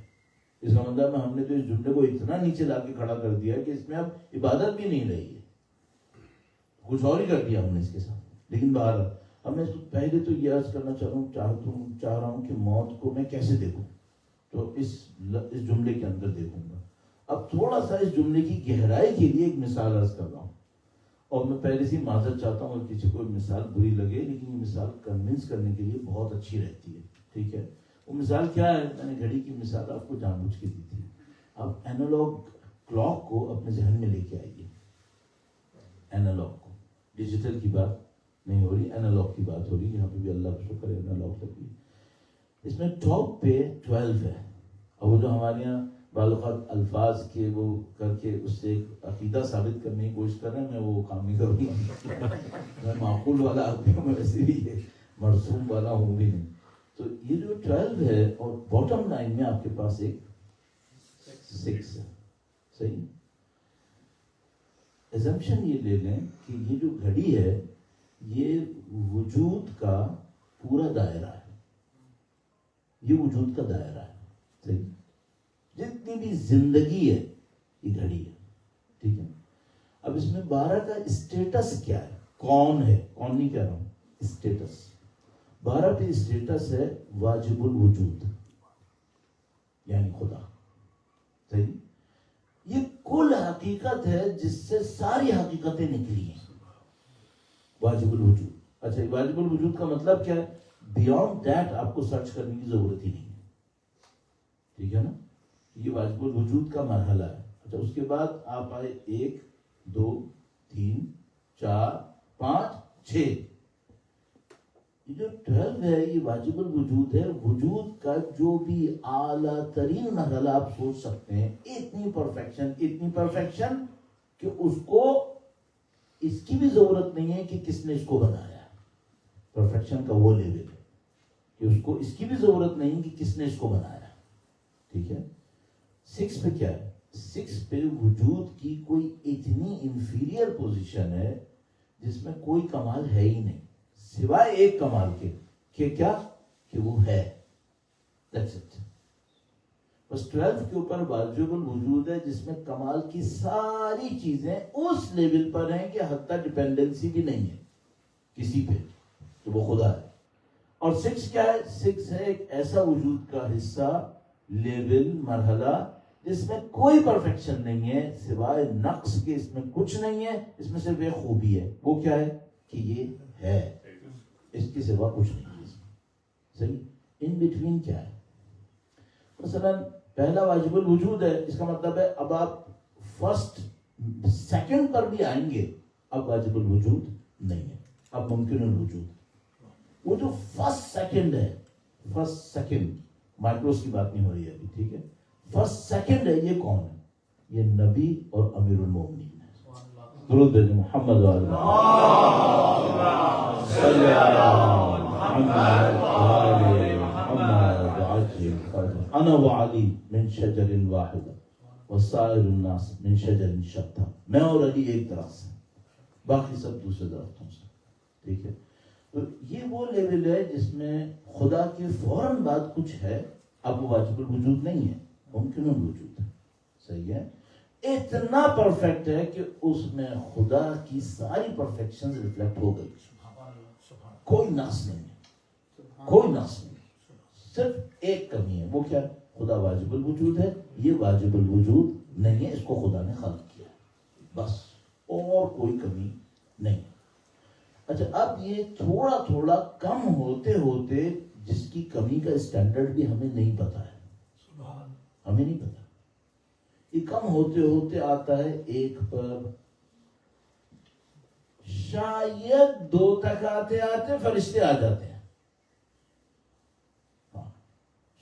اس کا مطلب ہم نے تو اس جملے کو اتنا نیچے لا کے کھڑا کر دیا کہ اس میں اب عبادت بھی نہیں رہی ہے، کچھ اور ہی کر دیا ہم نے اس کے ساتھ. لیکن بہرحال ہم نے پہلے تو یہ عرض کرنا چاہ رہا ہوں کہ موت کو میں کیسے دیکھوں، تو اس جملے کے اندر دیکھوں گا. اب تھوڑا سا اس جملے کی گہرائی کے لیے ایک مثال عرض کر رہا ہوں، اور میں پہلے سے معذرت چاہتا ہوں کہ کسی کو مثال بری لگے، لیکن یہ مثال کنونس کرنے کے لیے بہت اچھی رہتی ہے. ٹھیک ہے. وہ مثال کیا ہے؟ میں نے گھڑی کی مثال آپ کو جان بوجھ کے دی تھی. آپ اینالوگ کلاک کو اپنے ذہن میں لے کے آئیے. اینالوگ کو، ڈیجیٹل کی بات نہیں ہو رہی، اینالوگ کی بات ہو رہی. یہاں پہ بھی اللہ کا شکر ہے اینالوگ تک بھی. اس میں ٹاپ پہ 12 ہے، اور وہ جو ہمارے یہاں بعض اوقات الفاظ کے وہ کر کے اس سے ایک عقیدہ ثابت کرنے کی کوشش کر رہے ہیں، میں وہ کام نہیں کروں گا. میں معقول والا آدمی ہوں، میں ویسے بھی یہ مرسوم والا ہوں بھی نہیں. تو یہ جو 12 ہے، اور باٹم لائن میں آپ کے پاس ایک 6 ہے. صحیح. ایزمپشن یہ لے لیں کہ یہ جو گھڑی ہے یہ وجود کا پورا دائرہ ہے، یہ وجود کا دائرہ ہے. صحیح. جتنی بھی زندگی ہے یہ گھڑی ہے. ٹھیک ہے. اب اس میں 12 کا اسٹیٹس کیا ہے؟ کون ہے؟ کون نہیں کہہ رہا ہوں، اسٹیٹس. 12 پہ اسٹیٹس ہے واجب الوجود، یعنی خدا. صحیح. یہ کل حقیقت ہے جس سے ساری حقیقتیں نکلی ہیں، واجب الوجود. اچھا واجب الوجود کا مطلب کیا ہے؟ بیونڈ دیٹ آپ کو سرچ کرنے کی ضرورت ہی نہیں ہے. ٹھیک ہے نا. یہ واجب الوجود کا مرحلہ ہے. اچھا اس کے بعد آپ آئے 1 2 3 4 5 6. یہ جو 12 ہے یہ واجب الوجود ہے. وجود کا جو بھی اعلیٰ ترین مرحلہ آپ سوچ سکتے ہیں، اتنی پرفیکشن کہ اس کو اس کی بھی ضرورت نہیں ہے کہ کس نے اس کو بنایا. پرفیکشن کا وہ لیول ہے کہ اس کو اس کی بھی ضرورت نہیں کہ کس نے اس کو بنایا. ٹھیک ہے. 6 پہ کیا ہے؟ 6 پہ وجود کی کوئی اتنی انفیریئر پوزیشن ہے جس میں کوئی کمال ہے ہی نہیں سوائے ایک کمال کے، کہ کیا؟ کہ وہ ہے. That's it. بس 12 کے اوپر واجب الوجود ہے جس میں کمال کی ساری چیزیں اس لیول پر ہیں کہ حتیٰ ڈیپینڈنسی بھی نہیں ہے کسی پہ، تو وہ خدا ہے. اور 6 کیا ہے؟ 6 ہے ایک ایسا وجود کا حصہ، لیول، مرحلہ جس میں کوئی پرفیکشن نہیں ہے سوائے نقص کے. اس میں کچھ نہیں ہے، اس میں صرف ایک خوبی ہے. وہ کیا ہے؟ کہ یہ ہے، اس کے سوا کچھ نہیں ہے اس میں. صحیح. ان بٹوین کیا ہے؟ مثلا پہلا واجب الوجود ہے، اس کا مطلب ہے اب آپ فرسٹ سیکنڈ پر بھی آئیں گے، اب واجب الوجود نہیں ہے، اب ممکن الوجود. وہ جو فرسٹ سیکنڈ ہے، فرسٹ سیکنڈ مائکروز کی بات نہیں ہو رہی ہے ابھی، ٹھیک ہے، فرسٹ سیکنڈ ہے، یہ کون ہے؟ یہ نبی اور امیر المومنین ہے. درود بھیجیں محمد و آل صلی علی محمد و آل محمد عجل فرج انا وعلی من شجر واحد وسائر الناس من شجر شتى. میں اور علی ایک درخت سے، باقی سب دوسرے درختوں سے. ٹھیک ہے. تو یہ وہ لیول ہے جس میں خدا کے فوراً بعد کچھ ہے، اب وہ واجب الوجود نہیں ہے، ممکن الوجود ہے. صحیح ہے. اتنا پرفیکٹ ہے کہ اس میں خدا کی ساری پرفیکشن ریفلیکٹ ہو گئی، کوئی نقص نہیں ہے، کوئی نقص نہیں. صرف ایک کمی ہے، وہ کیا؟ خدا واجب الوجود ہے، یہ واجب الوجود نہیں ہے، اس کو خدا نے خلق کیا ہے، بس، اور کوئی کمی نہیں. اچھا، اب یہ تھوڑا تھوڑا کم ہوتے ہوتے جس کی کمی کا اسٹینڈرڈ بھی ہمیں نہیں پتا ہے، ہمیں نہیں پتا، یہ کم ہوتے ہوتے آتا ہے ایک پر، شاید 2 تک آتے آتے فرشتے آ جاتے ہیں.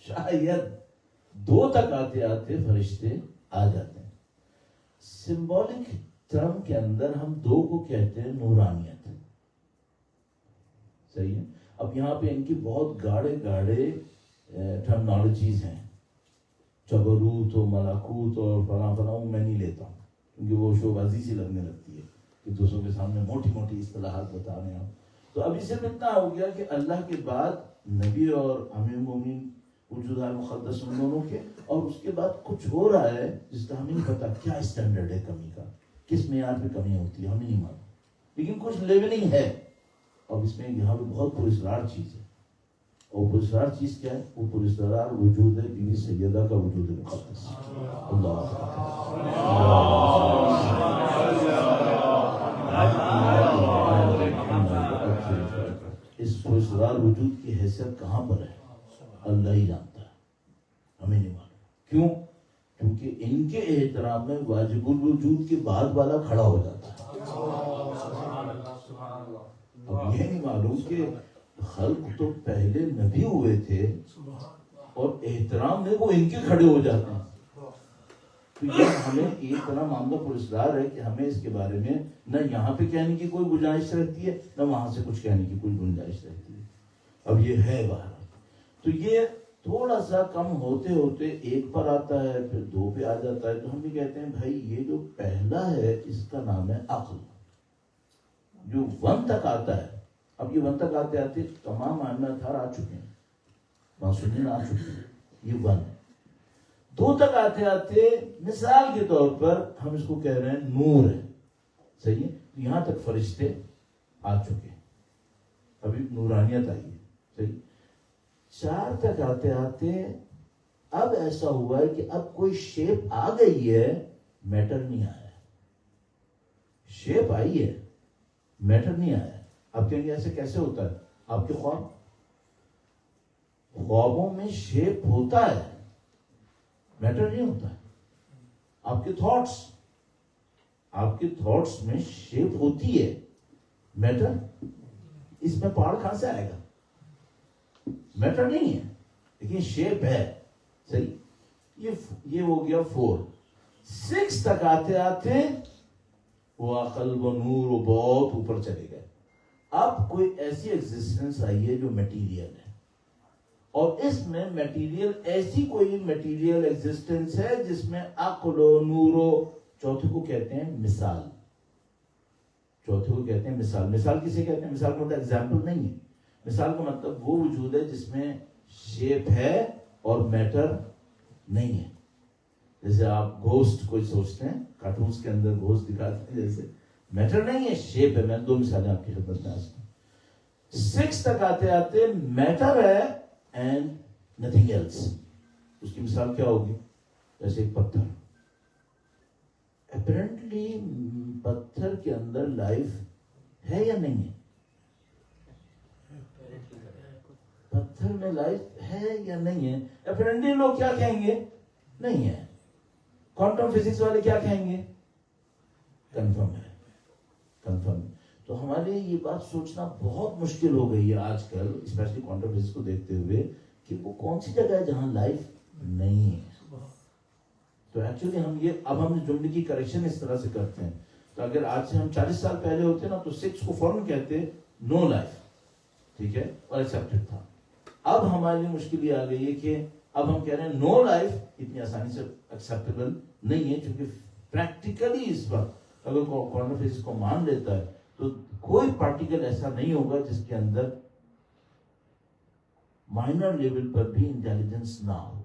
شاید 2 تک آتے آتے فرشتے آ جاتے ہیں. سمبولک ٹرم کے اندر ہم 2 کو کہتے ہیں نورانیت. صحیح ہے. اب یہاں پہ ان کی بہت گاڑے ٹرمنالوجیز ہیں، جبروت و ملکوت اور فلاں فلاں، میں نہیں لیتا ہوں کیونکہ وہ شو بازی سی لگنے لگتی ہے کہ دوسروں کے سامنے موٹی موٹی اصطلاحات بتا رہے ہیں. تو ابھی صرف اتنا ہو گیا کہ اللہ کے بعد نبی اور امیر المومنین وجود مقدس ان دونوں کے، اور اس کے بعد کچھ ہو رہا ہے جس کا ہمیں نہیں پتا کیا اسٹینڈرڈ ہے کمی کا، کس معیار پہ کمی ہوتی ہے، ہمیں نہیں معلوم، لیکن کچھ لیولنگ ہے. اب اس میں یہاں پہ بہت پراسرار چیز ہے، اور پراسرار چیز کیا ہے؟ وہ پراسرار وجود ہے بی بی سیدہ کا وجود مقدس. اللہ اس پراسرار وجود کی حیثیت کہاں پر ہے اللہ ہی جانتا ہے، ہمیں نہیں معلوم. کیوں؟ کیونکہ ان کے احترام میں واجب الوجود کے بعد والا کھڑا ہو جاتا ہے. اب یہ نہیں معلوم کہ خلق تو پہلے نبی ہوئے تھے اور احترام میں وہ ان کے کھڑے ہو جاتے ہیں. تو یہ ہمیں ایک طرح معاملہ پراسرار ہے کہ ہمیں اس کے بارے میں نہ یہاں پہ کہنے کی کوئی گنجائش رہتی ہے، نہ وہاں سے کچھ کہنے کی کوئی گنجائش رہتی ہے. اب یہ ہے باہر. تو یہ تھوڑا سا کم ہوتے ہوتے 1 پر آتا ہے، پھر 2 پہ آ جاتا ہے. تو ہم بھی کہتے ہیں بھائی یہ جو پہلا ہے اس کا نام ہے عقل، جو 1 تک آتا ہے. اب یہ 1 تک آتے آتے تمام ائمہ اطہار آ چکے ہیں، معصومین آ چکے ہیں، یہ 1 ہے. 2 تک آتے آتے مثال کے طور پر ہم اس کو کہہ رہے ہیں نور ہے. صحیح ہے. یہاں تک فرشتے آ چکے ہیں، ابھی نورانیت آئی ہے. صحیح. 4 تک آتے آتے اب ایسا ہوا ہے کہ اب کوئی شیپ آ گئی ہے، میٹر نہیں آیا. شیپ آئی ہے، میٹر نہیں آیا. اب کہیں گے ایسے کیسے ہوتا ہے؟ آپ کے خوابوں میں شیپ ہوتا ہے، میٹر نہیں ہوتا ہے. آپ کے تھاٹس میں شیپ ہوتی ہے، میٹر. اس میں پہاڑ کہاں سے آئے گا؟ میٹر نہیں ہے، لیکن شیپ ہے. صحیح. یہ ہو گیا 4. 6 تک آتے آتے وہ عقل و نور و بہت اوپر چلے گئے. اب کوئی ایسی ایگزسٹنس آئی ہے جو میٹیریل ہے، اور اس میں میٹیریل ایسی کوئی میٹیریل ایگزسٹنس ہے جس میں عقل و نور و، چوتھے کو کہتے ہیں مثال. مثال کسے کہتے ہیں؟ مثال کا مطلب ایگزامپل نہیں ہے. مثال کا مطلب وہ وجود ہے جس میں شیپ ہے اور میٹر نہیں ہے. جیسے آپ گھوسٹ کوئی سوچتے ہیں، کارٹونز کے اندر گھوسٹ دکھاتے ہیں، جیسے میٹر نہیں ہے، شیپ ہے. میں 2 مثالیں آپ کی خدمت میں آتا ہوں. 6 تک آتے آتے میٹر ہے اینڈ نتھنگ ایلس. اس کی مثال کیا ہوگی؟ جیسے ایک پتھر. اپیرنٹلی پتھر کے اندر لائف ہے یا نہیں ہے؟ پتھر میں لائف ہے یا نہیں ہے؟ اپرنٹلی لوگ کیا کہیں گے؟ نہیں ہے. کوانٹم فزکس والے کیا کہیں گے؟ کنفرم ہے. کنفرم. تو ہمارے لیے یہ بات سوچنا بہت مشکل ہو گئی ہے آج کل، اسپیشلی کوانٹم فزکس کو دیکھتے ہوئے، کہ وہ کون سی جگہ ہے جہاں لائف نہیں ہے. تو ایکچولی ہم جملے کی کریکشن اس طرح سے کرتے ہیں. تو اگر آج سے ہم 40 سال پہلے ہوتے نا تو 6 کو فوراً کہتے نو لائف، ٹھیک ہے، اور ایکسیپٹڈ تھا. اب ہمارے لیے مشکل یہ آ گئی ہے کہ اب ہم کہہ رہے ہیں نو لائف اتنی آسانی سے ایکسیپٹیبل نہیں ہے، کیونکہ پریکٹیکلی اس وقت اگر کوانٹم فزکس کو مان لیتا ہے تو کوئی پارٹیکل ایسا نہیں ہوگا جس کے اندر مائنر لیول پر بھی انٹیلیجنس نہ ہو.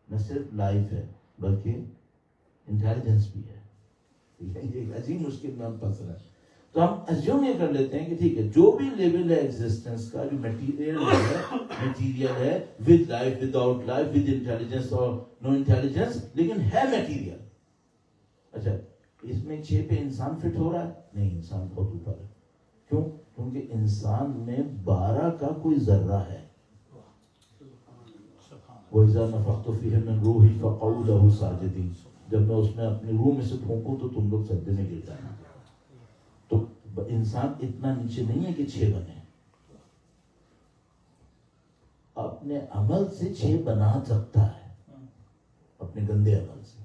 نہ صرف لائف ہے بلکہ انٹیلیجنس بھی ہے. یہ ایک عجیب مشکل میں ہم پھنس رہے ہیں. تو ہم ایزیوم یہ کر لیتے ہیں کہ ٹھیک ہے، جو بھی لیول ہے ایگزسٹنس کا، جو میٹیریل ہے with life, with out life, with intelligence اور نو انٹیلیجنس، لیکن ہے میٹیریل. اچھا، اس میں 6 پہ انسان فٹ ہو رہا ہے؟ نہیں، انسان بہت اوپر ہے. کیوں؟ کیونکہ انسان میں 12 کا کوئی ذرہ ہے. وَإِذَا نَفَخْتُ فِيهِ مِنْ رُوحِي فَقَعُوا لَهُ سَاجِدِينَ. جب میں اس میں اپنی روح میں سے پھونکوں تو تم لوگ سجدے میں گر جانا. تو انسان اتنا نیچے نہیں ہے کہ 6 بنے. اپنے عمل سے 6 بنا سکتا ہے، اپنے گندے عمل سے.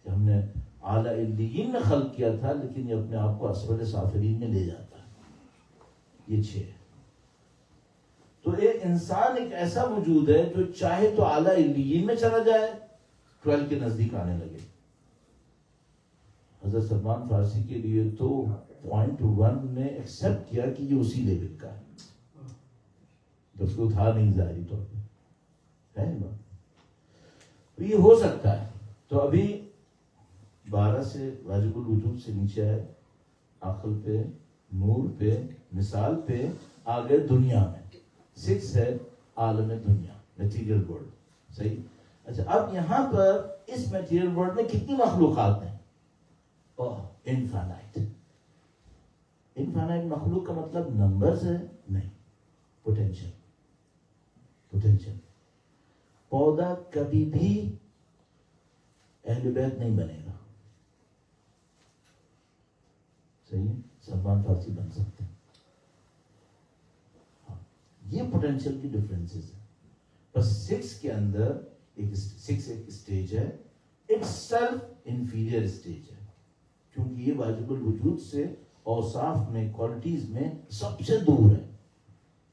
کہ ہم نے اعلیٰ علیین میں خلق کیا تھا، لیکن یہ اپنے آپ کو اسفل سافلین میں لے جاتا ہے. یہ 6 ہے. تو ایک انسان ایک ایسا موجود ہے جو چاہے تو اعلیٰ علیین میں چلا جائے، 12 کے نزدیک آنے لگے. حضرت سلمان فارسی کے لیے تو 0.1 میں ایکسپٹ کیا کہ یہ اسی لیول کا ہے، جب کو تھا نہیں ظاہری طور پہ ہے نا. تو یہ ہو سکتا ہے. تو ابھی 12 سے واجب الوجود سے نیچے ہے، عقل پہ، نور پہ، مثال پہ، آگے دنیا میں 6 ہے عالم دنیا، میٹیریل ورلڈ. صحیح. اچھا، اب یہاں پر اس میٹیریل ورلڈ میں کتنی مخلوقات ہیں؟ انفینائٹ. انفینائٹ مخلوق کا مطلب نمبرز ہے نہیں، پوٹینشل. پوٹینشل. پودا کبھی بھی اہل بیت نہیں بنے گا. صحیح ہے، سلمان فارسی بن سکتے ہیں. یہ پوٹینشیل کی ڈفرینسز ہیں. بس 6 کے اندر ایک 6 ایک اسٹیج ہے، ایک سیلف انفیریئر اسٹیج ہے، کیونکہ یہ واجب الوجود سے اوصاف میں، کوالٹیز میں سب سے دور ہے.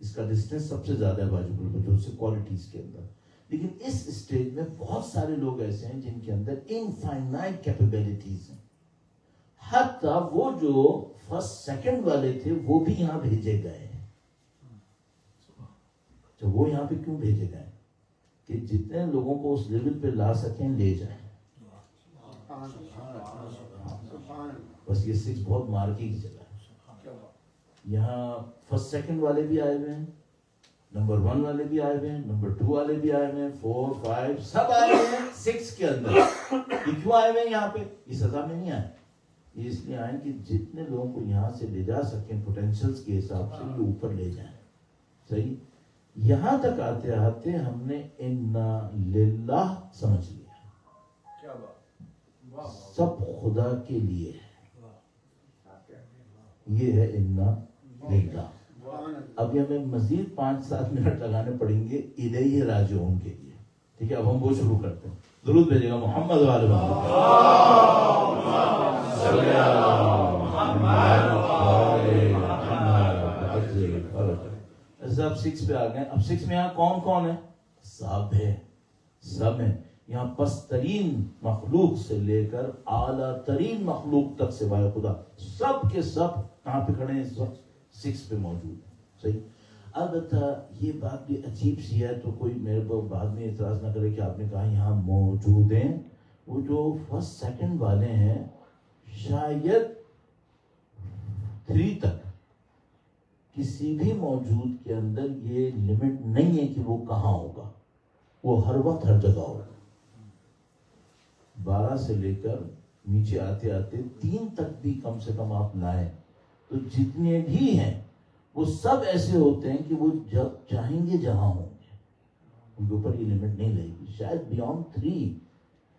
اس کا ڈسٹینس سب سے زیادہ ہے واجب الوجود سے کوالٹیز کے اندر. لیکن اس اسٹیج میں بہت سارے لوگ ایسے ہیں جن کے اندر انفائنائٹ کیپیبلٹیز ہیں. حتیٰ وہ جو فرسٹ سیکنڈ والے تھے وہ بھی یہاں بھیجے گئے ہیں. تو وہ یہاں پہ کیوں بھیجے گئے؟ کہ جتنے لوگوں کو اس لیول پہ لا سکیں لے جائیں. بس یہ 6 بہت مارکی کی جگہ ہے. یہاں فرسٹ سیکنڈ والے بھی آئے ہوئے ہیں، نمبر 1 والے بھی آئے ہوئے ہیں، نمبر 2 والے بھی آئے ہوئے ہیں، 4 5 سب آئے ہوئے ہیں 6 کے اندر. یہ کیوں آئے ہوئے ہیں یہاں پہ؟ یہ سزا میں نہیں آئے، یہ اس لیے آئے کہ جتنے لوگوں کو یہاں سے لے جا سکیں پوٹینشلز کے حساب سے یہ اوپر لے جائیں. صحیح. یہاں تک آتے آتے ہم نے انا للہ سمجھ لیا، سب خدا کے لیے ہے. یہ ہے انا للہ. اب یہ ہمیں مزید 5-7 منٹ لگانے پڑیں گے الیہ راجعون کے لیے. ٹھیک ہے، اب ہم وہ شروع کرتے ہیں. درود بھیجے گا محمد والے اب 6 پہ آ گئے. اب 6 میں یہاں کون کون ہے؟ سب ہے، سب ہیں. یہاں پسترین مخلوق سے لے کر اعلیٰ ترین مخلوق تک سوائے خدا سب کے سب کہاں پہ کھڑے ہیں اس وقت؟ 6 پہ موجود ہیں. صحیح. البتہ یہ بات بھی عجیب سی ہے، تو کوئی میرے کو بعد میں اعتراض نہ کرے کہ آپ نے کہا یہاں موجود ہیں. وہ جو فرسٹ سیکنڈ والے ہیں شاید 3 تک کسی بھی موجود کے اندر یہ لمٹ نہیں ہے کہ وہ کہاں ہوگا، وہ ہر وقت ہر جگہ ہوگا. 12 سے لے کر نیچے آتے آتے 3 تک بھی کم سے کم آپ لائیں تو جتنے بھی ہیں وہ سب ایسے ہوتے ہیں کہ وہ جب چاہیں گے جہاں ہوں گے، ان کے اوپر یہ لمٹ نہیں رہے گی. شاید بیونڈ 3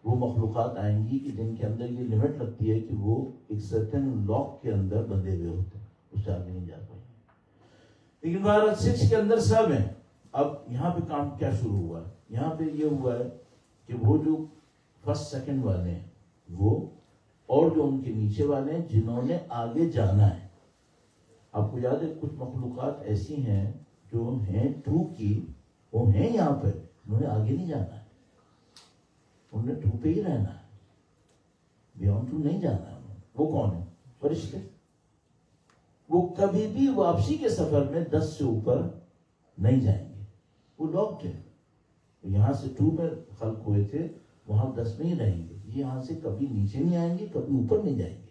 وہ مخلوقات آئیں گی کہ جن کے اندر یہ لمٹ لگتی ہے کہ وہ ایک سرٹن لاک کے اندر بندھے ہوئے ہوتے ہیں، اس سے آگے نہیں جا پائیں گے. لیکن بھارت 6 کے اندر سب ہیں. اب یہاں پہ کام کیا شروع ہوا ہے؟ یہاں پہ یہ ہوا ہے کہ وہ جو فرسٹ سیکنڈ والے ہیں وہ، اور جو ان کے نیچے والے ہیں جنہوں نے آگے جانا ہے. آپ کو یاد ہے کچھ مخلوقات ایسی ہیں جو ہیں 2 کی، وہ ہیں یہاں پہ، انہوں نے آگے نہیں جانا ہے، انہوں نے 2 پہ ہی رہنا ہے، بیونڈ 2 نہیں جانا ہے. وہ کون ہے؟ فرشتے. وہ کبھی بھی واپسی کے سفر میں 10 سے اوپر نہیں جائیں گے، وہ لاکڈ ہے. یہاں سے 2 میں خلق ہوئے تھے، وہاں 10 میں ہی رہیں گے. یہاں سے کبھی نیچے نہیں آئیں گے، کبھی اوپر نہیں جائیں گے.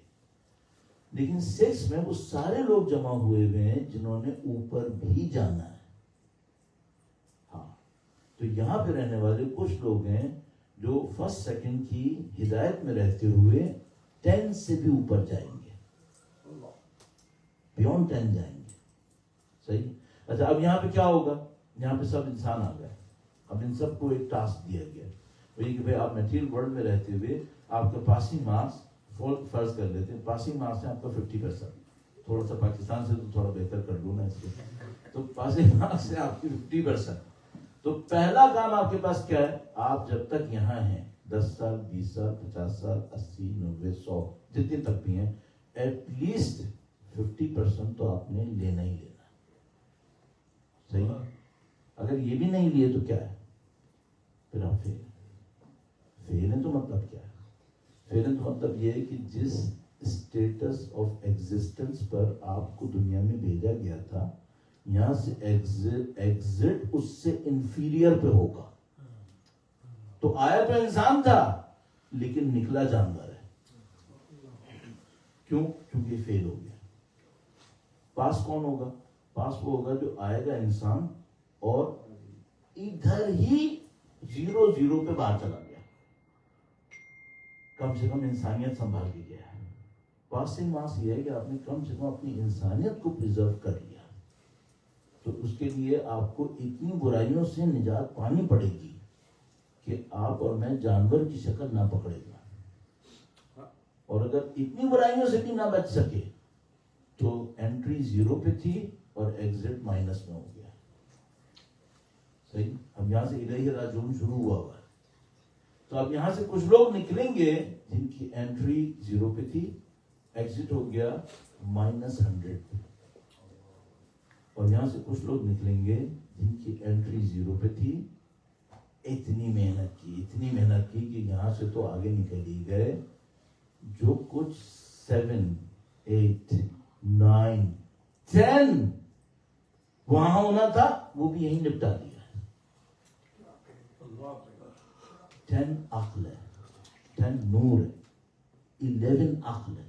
لیکن 6 میں وہ سارے لوگ جمع ہوئے ہوئے ہیں جنہوں نے اوپر بھی جانا ہے. ہاں، تو یہاں پہ رہنے والے کچھ لوگ ہیں جو فرسٹ سیکنڈ کی ہدایت میں رہتے ہوئے 10 سے بھی اوپر جائیں گے، بیونڈ 10 جائیں گے. صحیح. اچھا، اب یہاں پہ کیا ہوگا؟ یہاں پہ سب انسان آ گئے. اب ان سب کو ایک ٹاسک دیا گیا وہی کہ بھائی آپ میٹیریل ورلڈ میں رہتے ہوئے آپ کا پاسنگ مارکس فرض کر لیتے ہیں، پاسنگ مارکس ہے آپ کا 50%. تھوڑا سا پاکستان سے تو تھوڑا بہتر کر لوں نا اس کو، تو پاسنگ مارکس ہے آپ کی 50%. تو پہلا کام آپ کے پاس کیا ہے؟ آپ جب تک یہاں ہیں 10 سال 20 سال 50 سال 80 90 100 جتنے تک بھی ہیں، ایٹ لیسٹ 50% تو آپ نے لینا ہی لینا. صحیح. اگر یہ بھی نہیں لیے تو کیا ہے؟ پھر آپ فیل ہیں. تو مطلب کیا ہے؟ فیل ہیں تو مطلب یہ ہے کہ جس اسٹیٹس آف ایگزسٹنس پر آپ کو دنیا میں بھیجا گیا تھا، یہاں سے ایگزٹ اس سے انفیریئر پہ ہوگا. تو آیا تو انسان تھا لیکن نکلا جانور ہے. کیوں؟ کیونکہ فیل ہو گیا. پاس کون ہوگا؟ پاس وہ ہوگا جو آئے گا انسان اور ادھر ہی 0 پہ باہر چلا گیا، کم سے کم انسانیت سنبھال کے گیا ہے. پاسنگ مارکس یہ ہے کہ آپ نے کم سے کم اپنی انسانیت کو پریزرو کر لیا. تو اس کے لیے آپ کو اتنی برائیوں سے نجات پانی پڑے گی کہ آپ اور میں جانور کی شکل نہ پکڑے گا. اور اگر اتنی برائیوں سے بھی نہ بچ سکے تو انٹری 0 پہ تھی اور ایگزٹ مائنس میں ہو گیا. صحیح. ہم یہاں سے الہی راجعون شروع ہوا ہے. تو اب یہاں سے کچھ لوگ نکلیں گے جن کی انٹری 0 پہ تھی، ایگزٹ ہو گیا -100 پہ. اور یہاں سے کچھ لوگ نکلیں گے جن کی انٹری 0 پہ تھی، اتنی محنت کی کہ یہاں سے تو آگے نکل ہی گئے. جو کچھ 7 8 9 10 وہاں ہونا تھا وہ بھی یہیں نپٹا دیا. 10 عقل ہے، 10 نور ہے، 11 عقل ہے.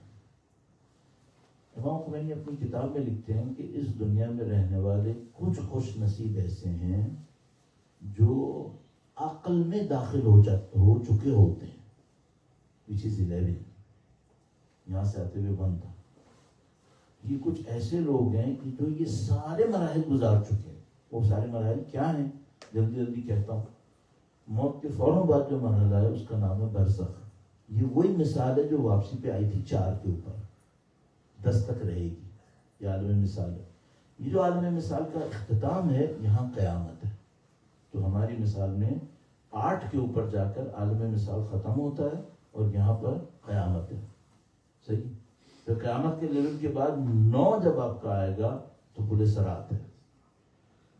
امام خمینی اپنی کتاب میں لکھتے ہیں کہ اس دنیا میں رہنے والے کچھ خوش نصیب ایسے ہیں جو عقل میں داخل ہو چکے ہوتے ہیں، which is 11. یہاں سے آتے ہوئے 1 تھا. یہ کچھ ایسے لوگ ہیں کہ جو یہ سارے مراحل گزار چکے ہیں. وہ سارے مراحل کیا ہیں؟ جلدی کہتا ہوں. موت کے فوراً بعد جو مرحلہ ہے اس کا نام ہے برزخ. یہ وہی مثال ہے جو واپسی پہ آئی تھی 4 کے اوپر، 10 تک رہے گی. یہ عالم مثال ہے. یہ جو عالم مثال کا اختتام ہے یہاں قیامت ہے. تو ہماری مثال میں 8 کے اوپر جا کر عالم مثال ختم ہوتا ہے اور یہاں پر قیامت ہے. صحیح. تو قیامت کے لیول کے بعد 9 جب آپ کا آئے گا تو پل صراط ہے.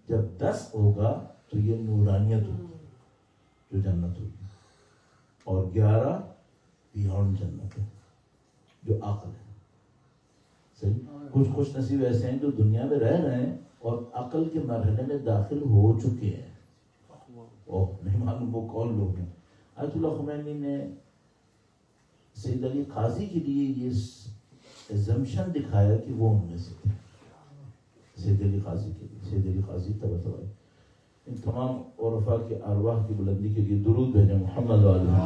جب 10 ہوگا تو یہ نورانیت ہوگی جو جنت ہوگی، اور 11 بیونڈ جنت ہے جو عقل ہے. صحیح. کچھ خوش نصیب ایسے ہیں جو دنیا میں رہ رہے ہیں اور عقل کے مرحلے میں داخل ہو چکے ہیں. نہیں معلوم وہ کون لوگ ہیں. آیت اللہ خمینی نے سید علی قاضی کے لیے یہ ایزمپشن دکھایا کہ وہ ان میں سے تھے. سید علی قاضی کے لیے، سید علی قاضی طبع ان تمام عرفاء کے ارواح کی بلندی کے لیے درود بھیجیں. محمد علیہ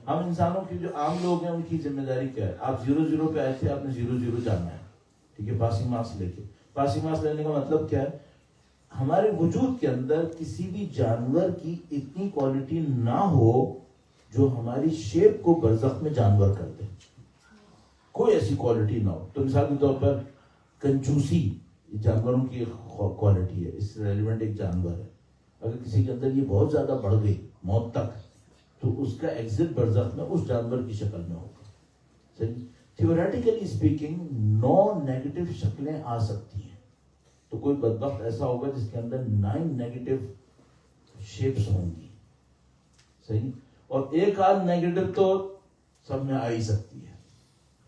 ہم انسانوں کی جو عام لوگ ہیں ان کی ذمہ داری کیا ہے؟ آپ 0-0 پہ آئے تھے، آپ نے 0-0 جانا ہے، ٹھیک ہے، پاسنگ مارکس لے کے. پاسنگ مارکس لینے کا مطلب کیا ہے؟ ہمارے وجود کے اندر کسی بھی جانور کی اتنی کوالٹی نہ ہو جو ہماری شیپ کو برزخ میں جانور کر دے، کوئی ایسی کوالٹی نہ ہو. تو مثال کے طور پر کنجوسی جانوروں کی کوالٹی ہے، اس سے ریلیونٹ ایک جانور ہے. اگر کسی کے اندر یہ بہت زیادہ بڑھ گئی موت تک، تو اس کا ایگزٹ برزخ میں اس جانور کی شکل میں ہوگا. صحیح. تھیوریٹیکلی اسپیکنگ 9 نیگیٹو شکلیں آ سکتی ہیں. تو کوئی بدبخت ایسا ہوگا جس کے اندر 9 نیگیٹو شیپس ہوں گی. صحیح. اور ایک آدھ نیگیٹو تو سب میں آ ہی سکتی ہے.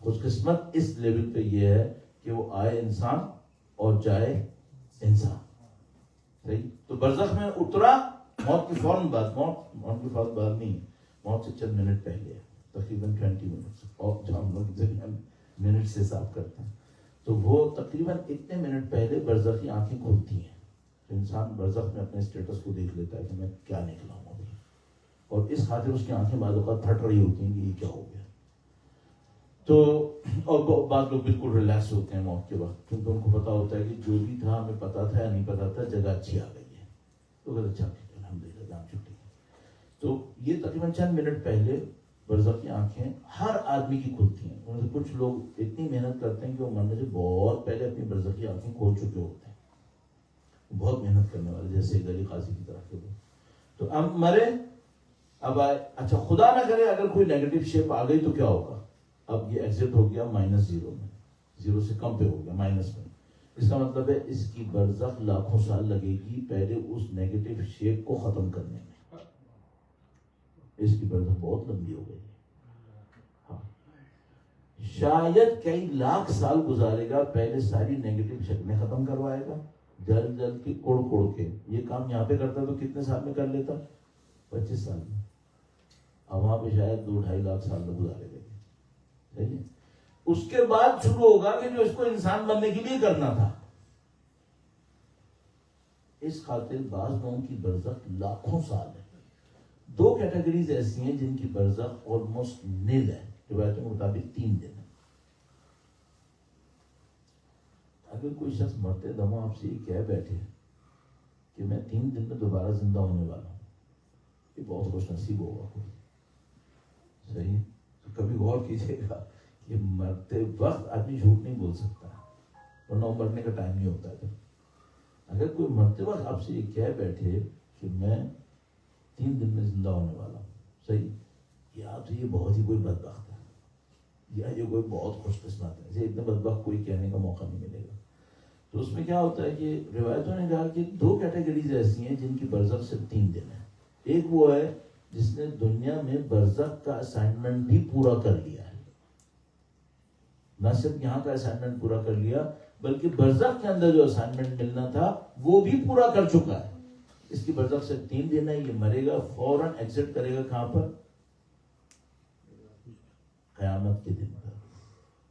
خوش قسمت اس لیول پہ یہ ہے کہ وہ آئے انسان اور جائے انسان. صحیح. تو برزخ میں اترا موت کی فوراً بعد، موت کی فوراً بعد نہیں، موت سے چند منٹ پہلے ہے، تقریباً 20 منٹ، اور جو ہم لوگ منٹ سے حساب کرتے ہیں، تو وہ تقریباً اتنے منٹ پہلے برزخ کی آنکھیں کھلتی ہیں. تو انسان برزخ میں اپنے اسٹیٹس کو دیکھ لیتا ہے کہ میں کیا نکلا ہوں ابھی، اور اس خاطر اس کی آنکھیں بعض اوقات پھٹ رہی ہوتی ہیں کہ یہ کیا ہو گیا. تو اور بعض لوگ بالکل ریلیکس ہوتے ہیں موت کے وقت، کیونکہ ان کو پتا ہوتا ہے کہ جو بھی تھا ہمیں پتا تھا یا نہیں پتا تھا، جگہ اچھی آ گئی ہے. تو اگر اچھا ٹھیک ہے، الحمدللہ جان چھٹی ہے. تو یہ تقریباً چند منٹ پہلے برزخ کی آنکھیں ہر آدمی کی کھلتی ہیں. ان سے کچھ لوگ اتنی محنت کرتے ہیں کہ وہ مرنے سے بہت پہلے اپنی برزخ کی آنکھیں کھول چکے ہوتے ہیں، بہت محنت کرنے والے، جیسے علی قاضی کی طرح کے لوگ. تو اب مرے، اب آئے. اچھا خدا نہ کرے اگر کوئی نیگیٹو شیپ آ گئی تو کیا ہوگا؟ اب یہ ایگزٹ ہو گیا -0 میں، 0 سے کم پہ ہو گیا، مائنس میں. اس کا مطلب ہے اس کی برزخ لاکھوں سال لگے گی پہلے اس نیگیٹو شیپ کو ختم کرنے میں. اس کی برزخ بہت لمبی ہو گئی. ہاں، شاید کئی لاکھ سال گزارے گا، پہلے ساری نیگیٹو شکلیں ختم کروائے گا، جل جل کے کوڑ کے. یہ کام یہاں پہ کرتا تو کتنے سال میں کر لیتا؟ 25 سال میں. اب وہاں پہ شاید 2-2.5 لاکھ سال میں گزارے گا. اس کے بعد شروع ہوگا کہ جو اس کو انسان بننے کے لیے کرنا تھا. اس خاطر بعض لوگوں کی برزخ لاکھوں سال ہے. 2 کیٹیگریز ایسی ہیں جن کی برزخ آلموسٹ نیل ہے، روایتوں کے مطابق 3 دن ہے. اگر کوئی شخص مرتے دم آپ سے یہ کہہ بیٹھے کہ میں 3 دن میں دوبارہ زندہ ہونے والا ہوں، یہ بہت خوش نصیب ہوگا کوئی. صحیح. تو کبھی غور کیجیے گا کہ مرتے وقت آدمی جھوٹ نہیں بول سکتا، ورنہ مرنے کا ٹائم نہیں ہوتا ہے. اگر کوئی مرتے وقت آپ سے یہ کہہ بیٹھے کہ میں 3 دن میں زندہ ہونے والا ہوں، صحیح، یا تو یہ بہت ہی کوئی بدبخت ہے، یا یہ کوئی بہت خوش قسمت ہے. اتنا بدبخت کوئی کہنے کا موقع نہیں ملے گا. تو اس میں کیا ہوتا ہے کہ روایتوں نے کہا کہ 2 کیٹیگریز ایسی ہیں جن کی برزخ صرف 3 دن ہے. ایک وہ ہے جس نے دنیا میں برزخ کا اسائنمنٹ بھی پورا کر لیا ہے، نہ صرف یہاں کا اسائنمنٹ پورا کر لیا بلکہ برزخ کے اندر جو اسائنمنٹ ملنا تھا وہ بھی پورا کر چکا ہے. اس کی برزخ سے 3 دن ہے. یہ مرے گا، فوراً ایگزٹ کرے گا کہاں پر؟ قیامت کے دن پر،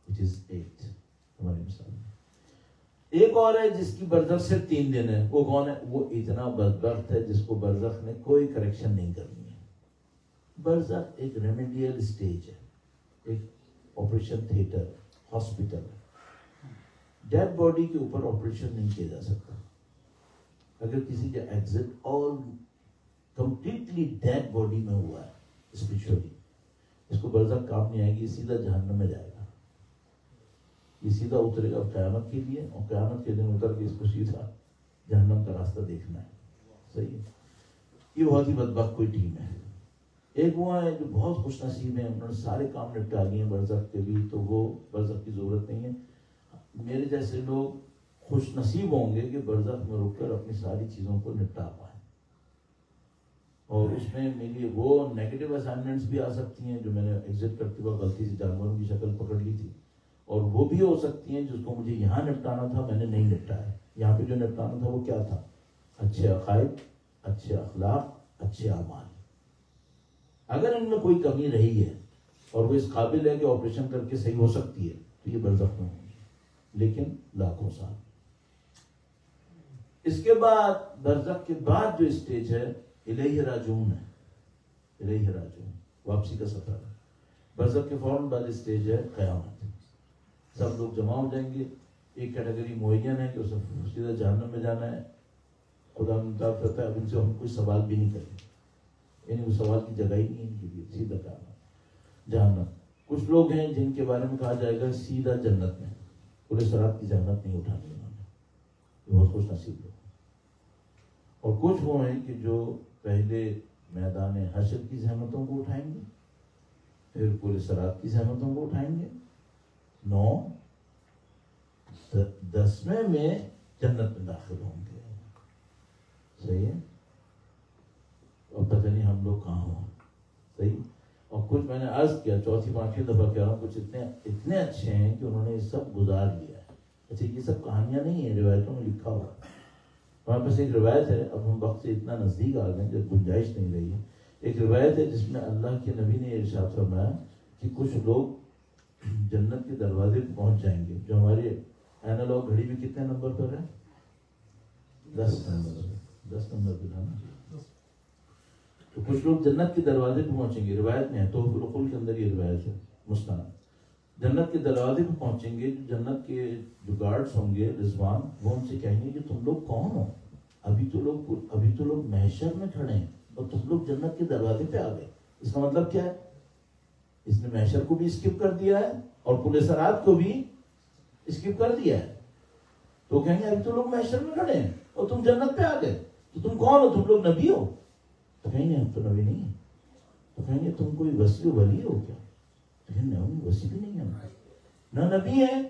which is 8 ہماری مثال میں. ایک اور ہے جس کی برزخ سے 3 دن ہے. وہ کون ہے؟ وہ اتنا بدبخت ہے جس کو برزخ نے کوئی کریکشن نہیں کرنی ہے. برزخ ایک ریمیڈیل سٹیج ہے، ایک آپریشن تھیٹر، ہاسپٹل ہے. ڈیڈ باڈی کے اوپر آپریشن نہیں کیا جا سکتا. اگر کسی کا ایگزٹ اور کمپلیٹلی ڈیڈ باڈی میں ہوا ہے اسپرچولی، اس کو برزخ کام نہیں آئے گی، سیدھا جہنم میں جائے گا. یہ سیدھا اترے گا قیامت کے لیے، اور قیامت کے دن اتر کے اس کو سیدھا جہنم کا راستہ دیکھنا ہے. صحیح ہے. یہ بہت ہی بدبخت کوئی ٹیم ہے. ایک وہ ہے جو بہت خوش نصیب ہیں، انہوں نے سارے کام نپٹا لیے ہیں برزخ کے بھی، تو وہ برزخ کی ضرورت نہیں ہے. میرے جیسے لوگ خوش نصیب ہوں گے کہ برزخ میں رک کر اپنی ساری چیزوں کو نپٹا پائیں. اور اس میں میری وہ نیگیٹو اسائنمنٹس بھی آ سکتی ہیں جو میں نے ایگزٹ کرتے ہوئے غلطی سے جانوروں کی شکل پکڑ لی تھی، اور وہ بھی ہو سکتی ہیں جس کو مجھے یہاں نپٹانا تھا میں نے نہیں نپٹایا. یہاں پہ جو نپٹانا تھا وہ کیا تھا؟ اچھے عقائد، اچھے اخلاق، اچھے اعمال. اگر ان میں کوئی کمی رہی ہے اور وہ اس قابل ہے کہ آپریشن کر کے صحیح ہو سکتی ہے تو یہ برزخ میں ہوگی، لیکن لاکھوں سال. اس کے بعد برزخ کے بعد جو اسٹیج ہے الیہ راجعون ہے. الیہ راجعون، واپسی کا سفر ہے. برزخ کے فوراً بعد اسٹیج ہے قیامت. سب لوگ جمع ہو جائیں گے. ایک کیٹیگری معین ہے کہ اسے سیدھا جہنم میں جانا ہے. خدا مطلب کرتا ہے اب ان سے ہم کوئی سوال بھی نہیں کریں, یعنی وہ سوال کی جگہ ہی نہیں ان کے لیے, سیدھا جہنم. کچھ لوگ ہیں جن کے بارے میں کہا جائے گا سیدھا جنت میں, پورے سرات کی زحمت نہیں اٹھانی انہوں نے, بہت خوش نصیب لوگ. اور کچھ وہ ہیں کہ جو پہلے میدان حشر کی زحمتوں کو اٹھائیں گے, پھر پورے سرات کی زحمتوں کو اٹھائیں گے, 10ویں میں جنت میں داخل ہوں گے. صحیح ہے. اور پتہ نہیں ہم لوگ کہاں ہوں. صحیح. اور کچھ میں نے عرض کیا, چوتھی پانچویں دفعہ کہہ رہا ہوں, کچھ اتنے اچھے ہیں کہ انہوں نے یہ سب گزار لیا ہے. اچھا یہ سب کہانیاں نہیں ہیں, روایتوں میں لکھا ہوا ہے. ہمارے پاس ایک روایت ہے, اب ہم وقت سے اتنا نزدیک آ گئے کہ گنجائش نہیں رہی ہے. ایک روایت ہے جس میں اللہ کے نبی نے ارشاد فرمایا کہ کچھ لوگ جنت کے دروازے پہ پہنچ جائیں گے. جو ہمارے اینالوگ گھڑی میں کتنے نمبر پر ہے؟ 10 نمبر پہ تھا نا. تو کچھ لوگ جنت کے دروازے پہ پہنچیں گے. روایت میں ہے, تو العقول کے اندر یہ روایت ہے مستند. جنت کے دروازے پہ پہنچیں گے, جو جنت کے جو گارڈز ہوں گے رضوان, وہ ان سے کہیں گے کہ تم لوگ کون ہو؟ ابھی تو لوگ محشر میں کھڑے ہیں اور تم لوگ جنت کے دروازے پہ آ گئے. اس کا مطلب کیا ہے؟ اس نے محشر کو بھی اسکپ کر دیا ہے اور پورے سرات کو بھی اسکپ کر دیا ہے. تو کہیں گے ابھی تو لوگ محشر میں کھڑے ہیں اور تم جنت پہ آ گئے, تو تم کون ہو؟ تم لوگ نبی ہو؟ تو کہیں گے ہم تو نبی نہیں ہیں. تو کہیں گے تم کوئی وصی و ولی ہو کیا؟ تو کہیں گے وصی بھی نہیں ہے, نہ نبی ہیں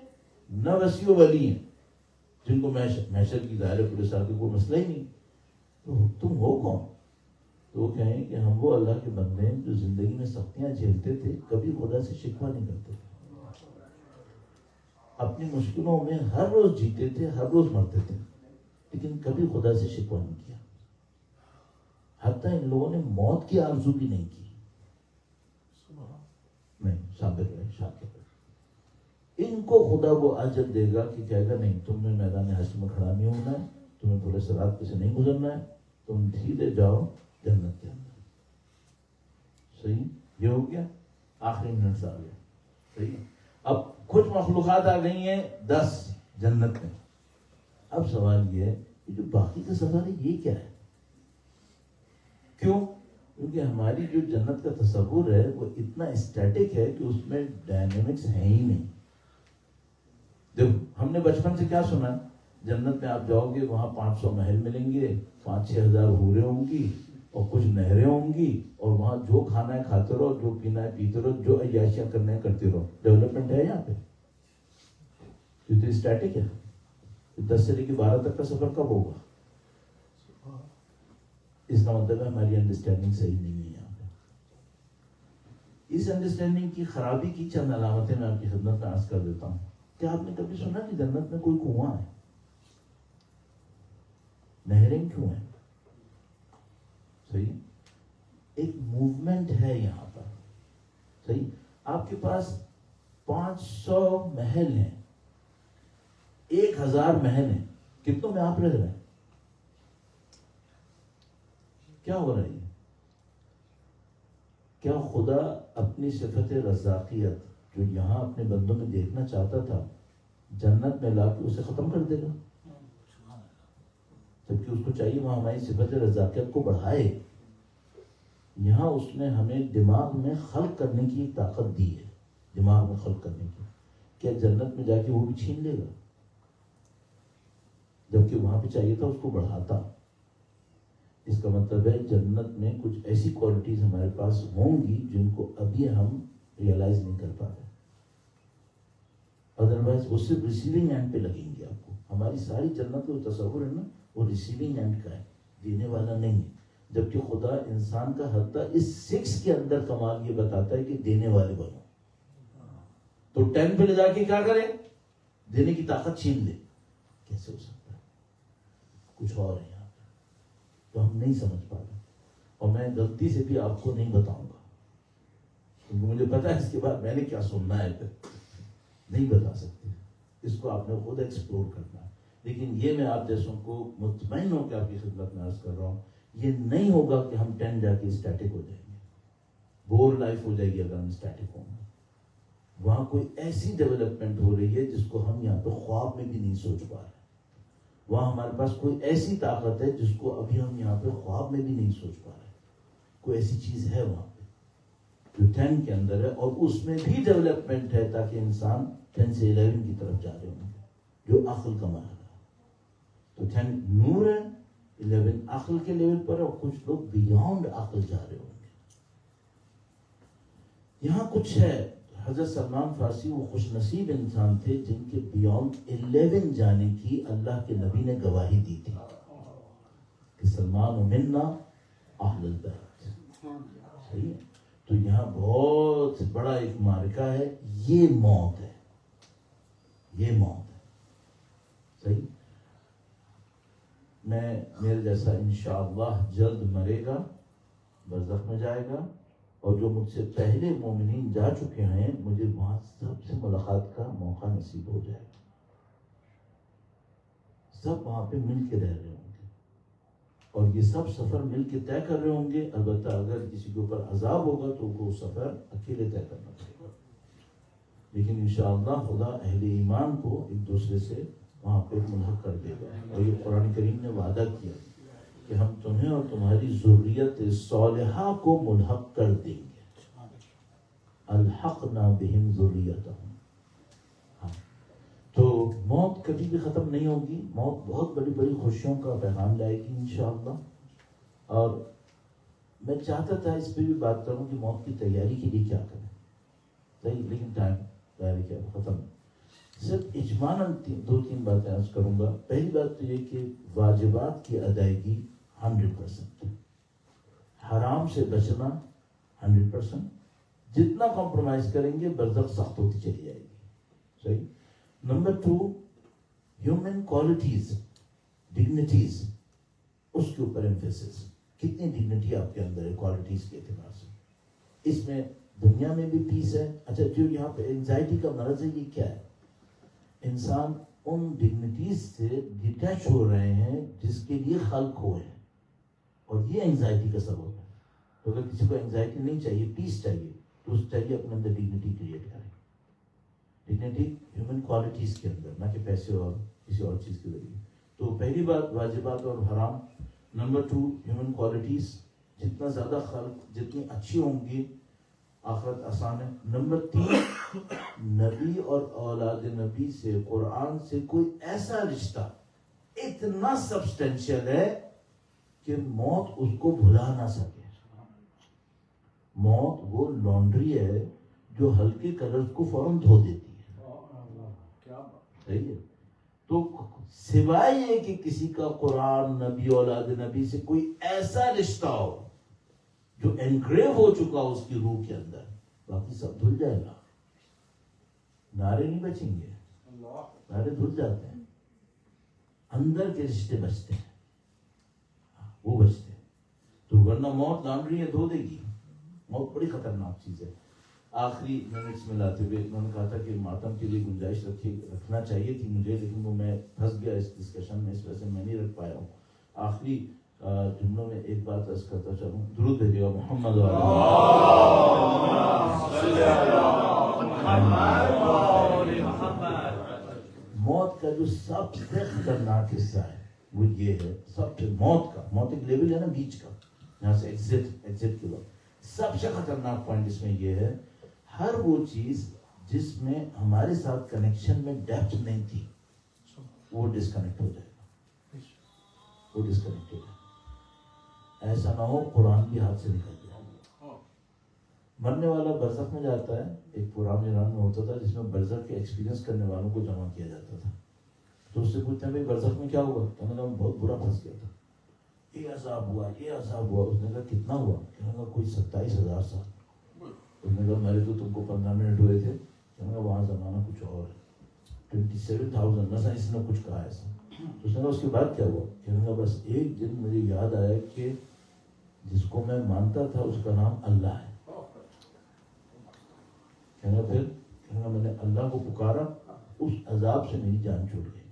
نہ وصی و ولی ہیں, جن کو محشر کی ظاہر پورے سال کا کوئی مسئلہ ہی نہیں. تو تم ہو کون؟ تو وہ کہیں کہ ہم وہ اللہ کے بندے ہیں جو زندگی میں سختیاں جھیلتے تھے, کبھی خدا سے شکوہ نہیں کرتے تھے, اپنی مشکلوں میں ہر روز جیتے تھے, ہر روز مرتے تھے, لیکن کبھی خدا سے شکوہ نہیں کیا. حتیٰ ان لوگوں نے موت کی آرزو بھی نہیں کی. نہیں, ثابت رہے, شاکر رہے. ان کو خدا وہ اجر دے گا کہ کہے گا نہیں, تم نے میدان حشر میں کھڑا نہیں ہونا ہے, تمہیں پورے صراط پہ سے نہیں گزرنا ہے, تم سیدھے جاؤ جنت کے اندر. صحیح. یہ ہو گیا, آخری منٹ آ گیا. صحیح. اب کچھ مخلوقات آ گئی ہیں 10 جنت میں. اب سوال یہ ہے کہ جو باقی کا سوال ہے یہ کیا ہے؟ کیوں؟ کیونکہ ہماری جو جنت کا تصور ہے وہ اتنا اسٹیٹک ہے کہ اس میں ڈائنامکس ہے ہی نہیں. دیکھو, ہم نے بچپن سے کیا سنا, جنت میں آپ جاؤ گے وہاں 500 محل ملیں گے, 5-6 ہزار حوریں ہوں گی اور کچھ نہریں ہوں گی, اور وہاں جو کھانا ہے کھاتے رہو, جو پینا ہے پیتے رہو, جو عیاشیاں کرنا ہے کرتے رہو. ڈیولپمنٹ ہے یہاں پہ؟ یہ تو اسٹیٹک ہے. 10 سے لے کے 12 تک کا سفر کب ہوگا؟ اس کا مطلب ہے ہماری انڈرسٹینڈنگ صحیح نہیں ہے یہاں پہ. اس انڈرسٹینڈنگ کی خرابی کی چند علامتیں میں آپ کی خدمت میں عرض کر دیتا ہوں. کیا آپ نے کبھی سنا کہ جنت میں کوئی کنواں ہے؟ نہریں کیوں ہیں؟ صحیح. ایک موومنٹ ہے یہاں پر. صحیح. آپ کے پاس 500 محل ہیں, 1000 محل ہیں, کتنوں میں آپ رہ رہے ہیں؟ کیا ہو رہا ہے؟ کیا خدا اپنی صفت رزاقیت جو یہاں اپنے بندوں میں دیکھنا چاہتا تھا جنت میں لا کے اسے ختم کر دے گا؟ جبکہ اس کو چاہیے وہاں ہماری صفت رزاقیت کو بڑھائے. یہاں اس نے ہمیں دماغ میں خلق کرنے کی ایک طاقت دی ہے, دماغ میں خلق کرنے کی. کیا جنت میں جا کے وہ بھی چھین لے گا؟ جبکہ وہاں پہ چاہیے تھا اس کو بڑھاتا. اس کا مطلب ہے جنت میں کچھ ایسی کوالٹیز ہمارے پاس ہوں گی جن کو ابھی ہم ریئلائز نہیں کر پا رہے. ادروائز وہ صرف ریسیونگ اینڈ پہ لگیں گے آپ کو. ہماری ساری جنت کا تصور ہے نا, وہ ریسیونگ اینڈ کا ہے, دینے والا نہیں ہے. جبکہ خدا انسان کا حتیٰ اس 6 کے اندر کمال یہ بتاتا ہے کہ دینے والے بنو. تو 10 پہ لے جا کے کیا کریں؟ دینے کی طاقت چھین لے. کیسے ہو سکتا ہے؟ کچھ اور ہے یہاں پہ تو ہم نہیں سمجھ پا رہے. اور میں غلطی سے بھی آپ کو نہیں بتاؤں گا, کیونکہ مجھے پتا ہے اس کے بعد میں نے کیا سننا ہے. نہیں بتا سکتے, اس کو آپ نے خود ایکسپلور کرنا ہے. لیکن یہ میں آپ جیسوں کو مطمئن ہو کہ آپ کی خدمت میں عرض کر رہا ہوں, یہ نہیں ہوگا کہ ہم 10 جا کے اسٹیٹک ہو جائیں گے. بور لائف ہو جائے گی اگر ہم اسٹیٹک ہوں گے. وہاں کوئی ایسی ڈیولپمنٹ ہو رہی ہے جس کو ہم یہاں پہ خواب میں بھی نہیں سوچ پا رہے. وہاں ہمارے پاس کوئی ایسی طاقت ہے جس کو ابھی ہم یہاں پہ خواب میں بھی نہیں سوچ پا رہے. کوئی ایسی چیز ہے وہاں پہ جو 10 کے اندر ہے, اور اس میں بھی ڈیولپمنٹ ہے تاکہ انسان 10 سے 11 کی طرف جا رہے ہوں گے, جو عقل کا مرحلہ ہے. تو 10 نور ہے, 11 عقل کے لیول پر, اور کچھ لوگ بیانڈ عقل جا رہے ہوں گے. یہاں کچھ ہے. حضرت سلمان فارسی وہ خوش نصیب انسان تھے جن کے بیانڈ 11 جانے کی اللہ کے نبی نے گواہی دی تھی کہ سلمان منا اہل البیت. صحیح ہے. تو یہاں بہت بڑا ایک معرکہ ہے, یہ موت ہے, یہ موت ہے. صحیح. میرے جیسا انشاءاللہ جلد مرے گا, برزخ میں جائے گا, اور جو مجھ سے پہلے مومنین جا چکے ہیں مجھے وہاں سب سے ملاقات کا موقع نصیب ہو جائے گا. سب وہاں پہ مل کے رہ رہے ہوں گے, اور یہ سب سفر مل کے طے کر رہے ہوں گے. البتہ اگر کسی کے اوپر عذاب ہوگا تو وہ سفر اکیلے طے کرنا پڑے گا, لیکن انشاءاللہ خدا اہل ایمان کو ایک دوسرے سے وہاں پہ ملحق کر دے گا. اور یہ قرآن کریم نے وعدہ کیا کہ ہم تمہیں اور تمہاری ذریت صالحہ کو ملحق کر دیں گے. الحقنا بہم ذریتہم. تو موت کبھی بھی ختم نہیں ہوگی. موت بہت بڑی بڑی خوشیوں کا پیغام لائے گی انشاءاللہ. اور میں چاہتا تھا اس پہ بھی بات کروں کہ موت کی تیاری کے لیے کیا کریں. صحیح, لیکن ٹائم تیاری کیا ختم. صرف اجمالاً 2-3 باتیں عرض کروں گا. پہلی بات تو یہ کہ واجبات کی ادائیگی 100%, حرام سے بچنا 100%. جتنا کمپرومائز کریں گے برزخ سخت ہوتی چلی جائے گی. صحیح. نمبر 2, ہیومن کوالٹیز, ڈگنیٹیز, اس کے اوپر ایمفیسس. کتنی ڈگنیٹی آپ کے اندر ہے کوالٹیز کے اعتبار سے. اس میں دنیا میں بھی پیس ہے. اچھا, جو یہاں پہ انزائٹی کا مرض ہے یہ کیا ہے؟ انسان ان ڈگنیٹیز سے ڈیٹیچ ہو رہے ہیں جس کے لیے خلق ہوئے ہیں, اور یہ انزائٹی کا سبب ہے. تو اگر کسی کو انزائٹی نہیں چاہیے, پیس چاہیے, تو اس چاہیے اپنے اندر ڈگنیٹی کریٹ کریں. ڈگنیٹی ہیومن کوالٹیز کے اندر, نہ کہ پیسے اور کسی اور چیز کے ذریعے. تو پہلی بات واجبات اور حرام. Number 2, human qualities. جتنا زیادہ خلق جتنی اچھی ہوں گی آخرت آسان ہے. نمبر 3, نبی اور اولاد نبی سے, قرآن سے کوئی ایسا رشتہ اتنا سبسٹینشیل ہے کہ موت اس کو بھلا نہ سکے. موت وہ لانڈری ہے جو ہلکے کلرز کو فوراً دھو دیتی ہے. صحیح ہے. تو سوائے یہ کہ کسی کا قرآن, نبی, اولاد نبی سے کوئی ایسا رشتہ ہو جو انگریو ہو چکا اس کی روح کے اندر, باقی سب دھل جائے گا. نعرے نہیں بچیں گے, نعرے دھل جاتے ہیں, اندر کے رشتے بچتے ہیں, وہ بچتے ہیں. تو ورنہ موت لانڈری ہے, دھو دے گی. موت بڑی خطرناک چیز ہے. آخری منٹس میں لاتے ہوئے انہوں نے کہا تھا کہ ماتم کے لیے گنجائش رکھنا چاہیے تھی مجھے, لیکن وہ میں پھنس گیا اس ڈسکشن میں, اس وجہ سے میں نہیں رکھ پایا ہوں. آخری جملوں میں ایک بات عرض کرتا چلوں. درود بھیجیے گا محمد موت کا جو سب سے خطرناک حصہ ہے وہ یہ ہے. سب سے موت ایک لیول ہے نا بیچ کا, یہاں سے ایگزٹ کے وقت سب سے خطرناک پوائنٹ اس میں یہ ہے, ہر وہ چیز جس میں ہمارے ساتھ کنیکشن میں ڈیپتھ نہیں تھی وہ ڈسکنیکٹ ہو جائے گا. وہ ڈسکنیکٹ ہو جائے گا. ایسا نہ ہو قرآن بھی ہاتھ سے نکل جائے. مرنے والا برزخ میں جاتا ہے. ایک پروگرام ایران میں ہوتا تھا جس میں برزخ کے ایکسپیرینس کرنے والوں کو جمع کیا جاتا تھا. تو اس سے پوچھتے ہیں بھائی برزخ میں کیا ہوا؟ کہنے لگا بہت برا پھنس گیا تھا, یہ عذاب ہوا, یہ عذاب ہوا. اس نے کہا کتنا ہوا؟ کہنے لگا کوئی 27,000 سال. اس نے کہا میرے تو تم کو 15 منٹ ہوئے تھے. کہنے لگا وہاں زمانہ کچھ اور ہے. 27,000 نہ اس نے کچھ کہا ایسا. تو اس نے کہا اس کے بعد کیا ہوا؟ کہنے لگا بس ایک دن مجھے یاد آیا کہ جس کو میں مانتا تھا اس کا نام اللہ ہے. کہنے لگا پھر میں نے اللہ کو پکارا, اس عذاب سے میری جان چھوٹ گئی.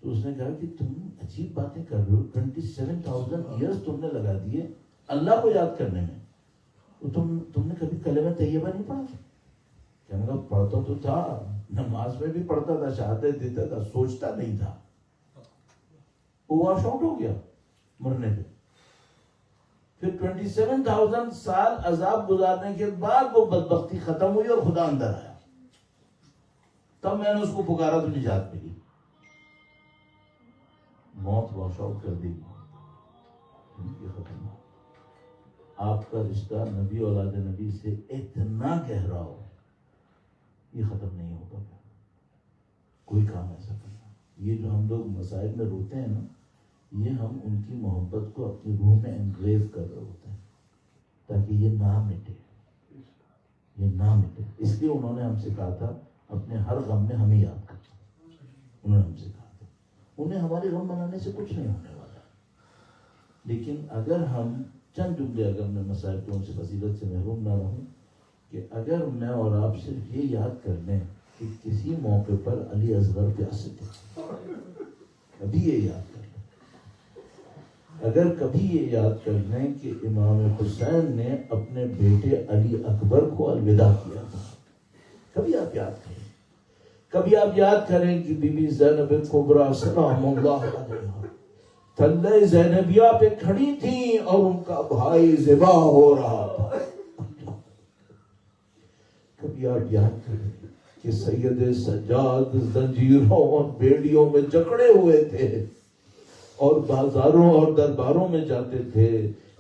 تو اس نے کہا کہ تم عجیب باتیں کر رہے ہو, 27,000 ایئرز تم نے لگا دیے اللہ کو یاد کرنے میں. تم نے کبھی کلمہ طیبہ نہیں پڑھا؟ کہنے کا پڑھتا تو تھا، نماز میں بھی پڑھتا تھا، شہادت دیتا تھا، سوچتا نہیں تھا. وہ واش آؤٹ ہو گیا مرنے پہ. پھر 27,000 سال عذاب گزارنے کے بعد وہ بدبختی ختم ہوئی اور خدا اندر آیا. تب میں نے اس کو پکارا تو نجات ملی. موت واش آؤٹ کر دے گی، زندگی ختم ہو. آپ کا رشتہ نبی اولاد نبی سے اتنا گہرا ہو، یہ ختم نہیں ہوگا. کوئی کام ایسا کرنا. یہ جو ہم لوگ مسائل میں روتے ہیں نا، یہ ہم ان کی محبت کو اپنی روح میں انگریز کر رہے ہوتے ہیں تاکہ یہ نہ مٹے، یہ نہ مٹے. اس لیے انہوں نے ہم سے کہا تھا اپنے ہر غم میں ہمیں یاد کرنا. انہوں نے ہم سے کہا تھا انہیں ہمارے غم منانے سے کچھ نہیں ہونے والا. لیکن اگر ہم چند جملے، اگر میں مسائل کو ان سے فضیلت سے محروم نہ رہوں، کہ اگر میں اور آپ صرف یہ یاد کر لیں کہ کسی موقع پر علی اصغر پیاسے تھے، کبھی یہ یاد کر لیں، اگر کبھی یہ یاد کر لیں کہ امام حسین نے اپنے بیٹے علی اکبر کو الوداع کیا تھا، کبھی آپ یاد کریں. کبھی آپ یاد کریں کہ بی بی زینب کبریٰ سلام اللہ علیہا تلے زینبیہ پہ کھڑی تھیں اور ان کا بھائی ذبح ہو رہا تھا. کبھی آپ یاد کریں کہ سید سجاد زنجیروں اور بیڑیوں میں جکڑے ہوئے تھے اور بازاروں اور درباروں میں جاتے تھے.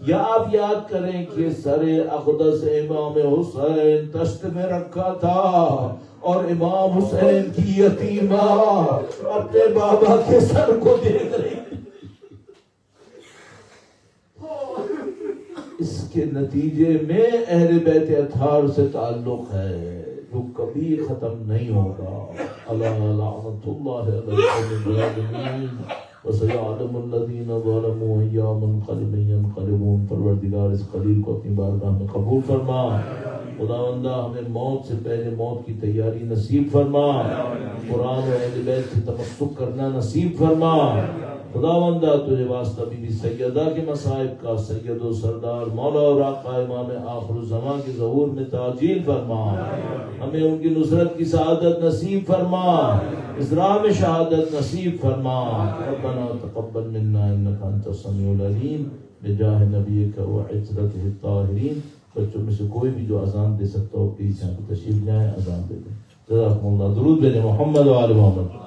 یا آپ یاد کریں کہ سر اقدس امام حسین تشت میں رکھا تھا اور امام حسین کی یتیمہ اپنے بابا کے سر کو دیکھ رہی. اس کے نتیجے میں اہل بیت اطہار سے تعلق ہے جو کبھی ختم نہیں ہوگا. اللہ لعنت اللہ علیہ الظالمین وسيعلم الذين ظلموا أيّ منقلب ينقلبون. پروردگار اس خلیل کو اپنی بارگاہ میں قبول فرما. خداوندہ ہمیں موت سے پہلے موت کی تیاری نصیب فرما. قرآن و اہل بیت سے تمسک کرنا نصیب فرما. خداوندہ تجھے واسطہ بی بی سیدہ کے مصائب کا سید و سردار مولا اور آقا امام آخر الزمان کے ظہور میں تعجیل فرما. ہمیں ان کی نصرت کی سعادت نصیب فرما، اسراء میں شہادت نصیب فرما. ربنا تقبل منا انک انت السمیع العلیم بجاہ نبیک و عترتہ الطاہرین. بچوں میں سے کوئی بھی جو اذان دے سکتا ہو پلیز یہاں پہ تشریف لائیں، اذان دے دیں. جزاکم اللہ. درود بھیجیں محمد و آل محمد.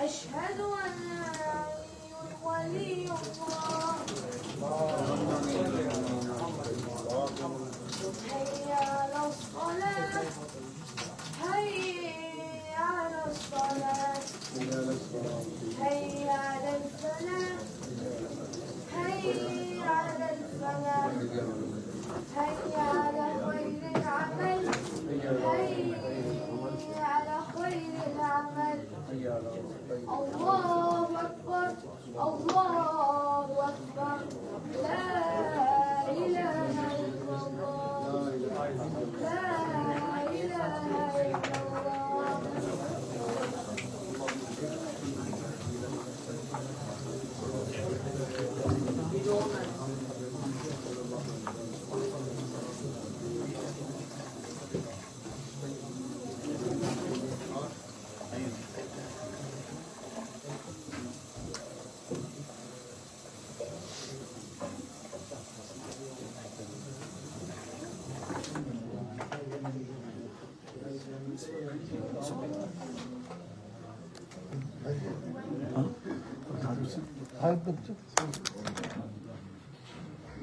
أشهد أن علي ولي الله Hayır,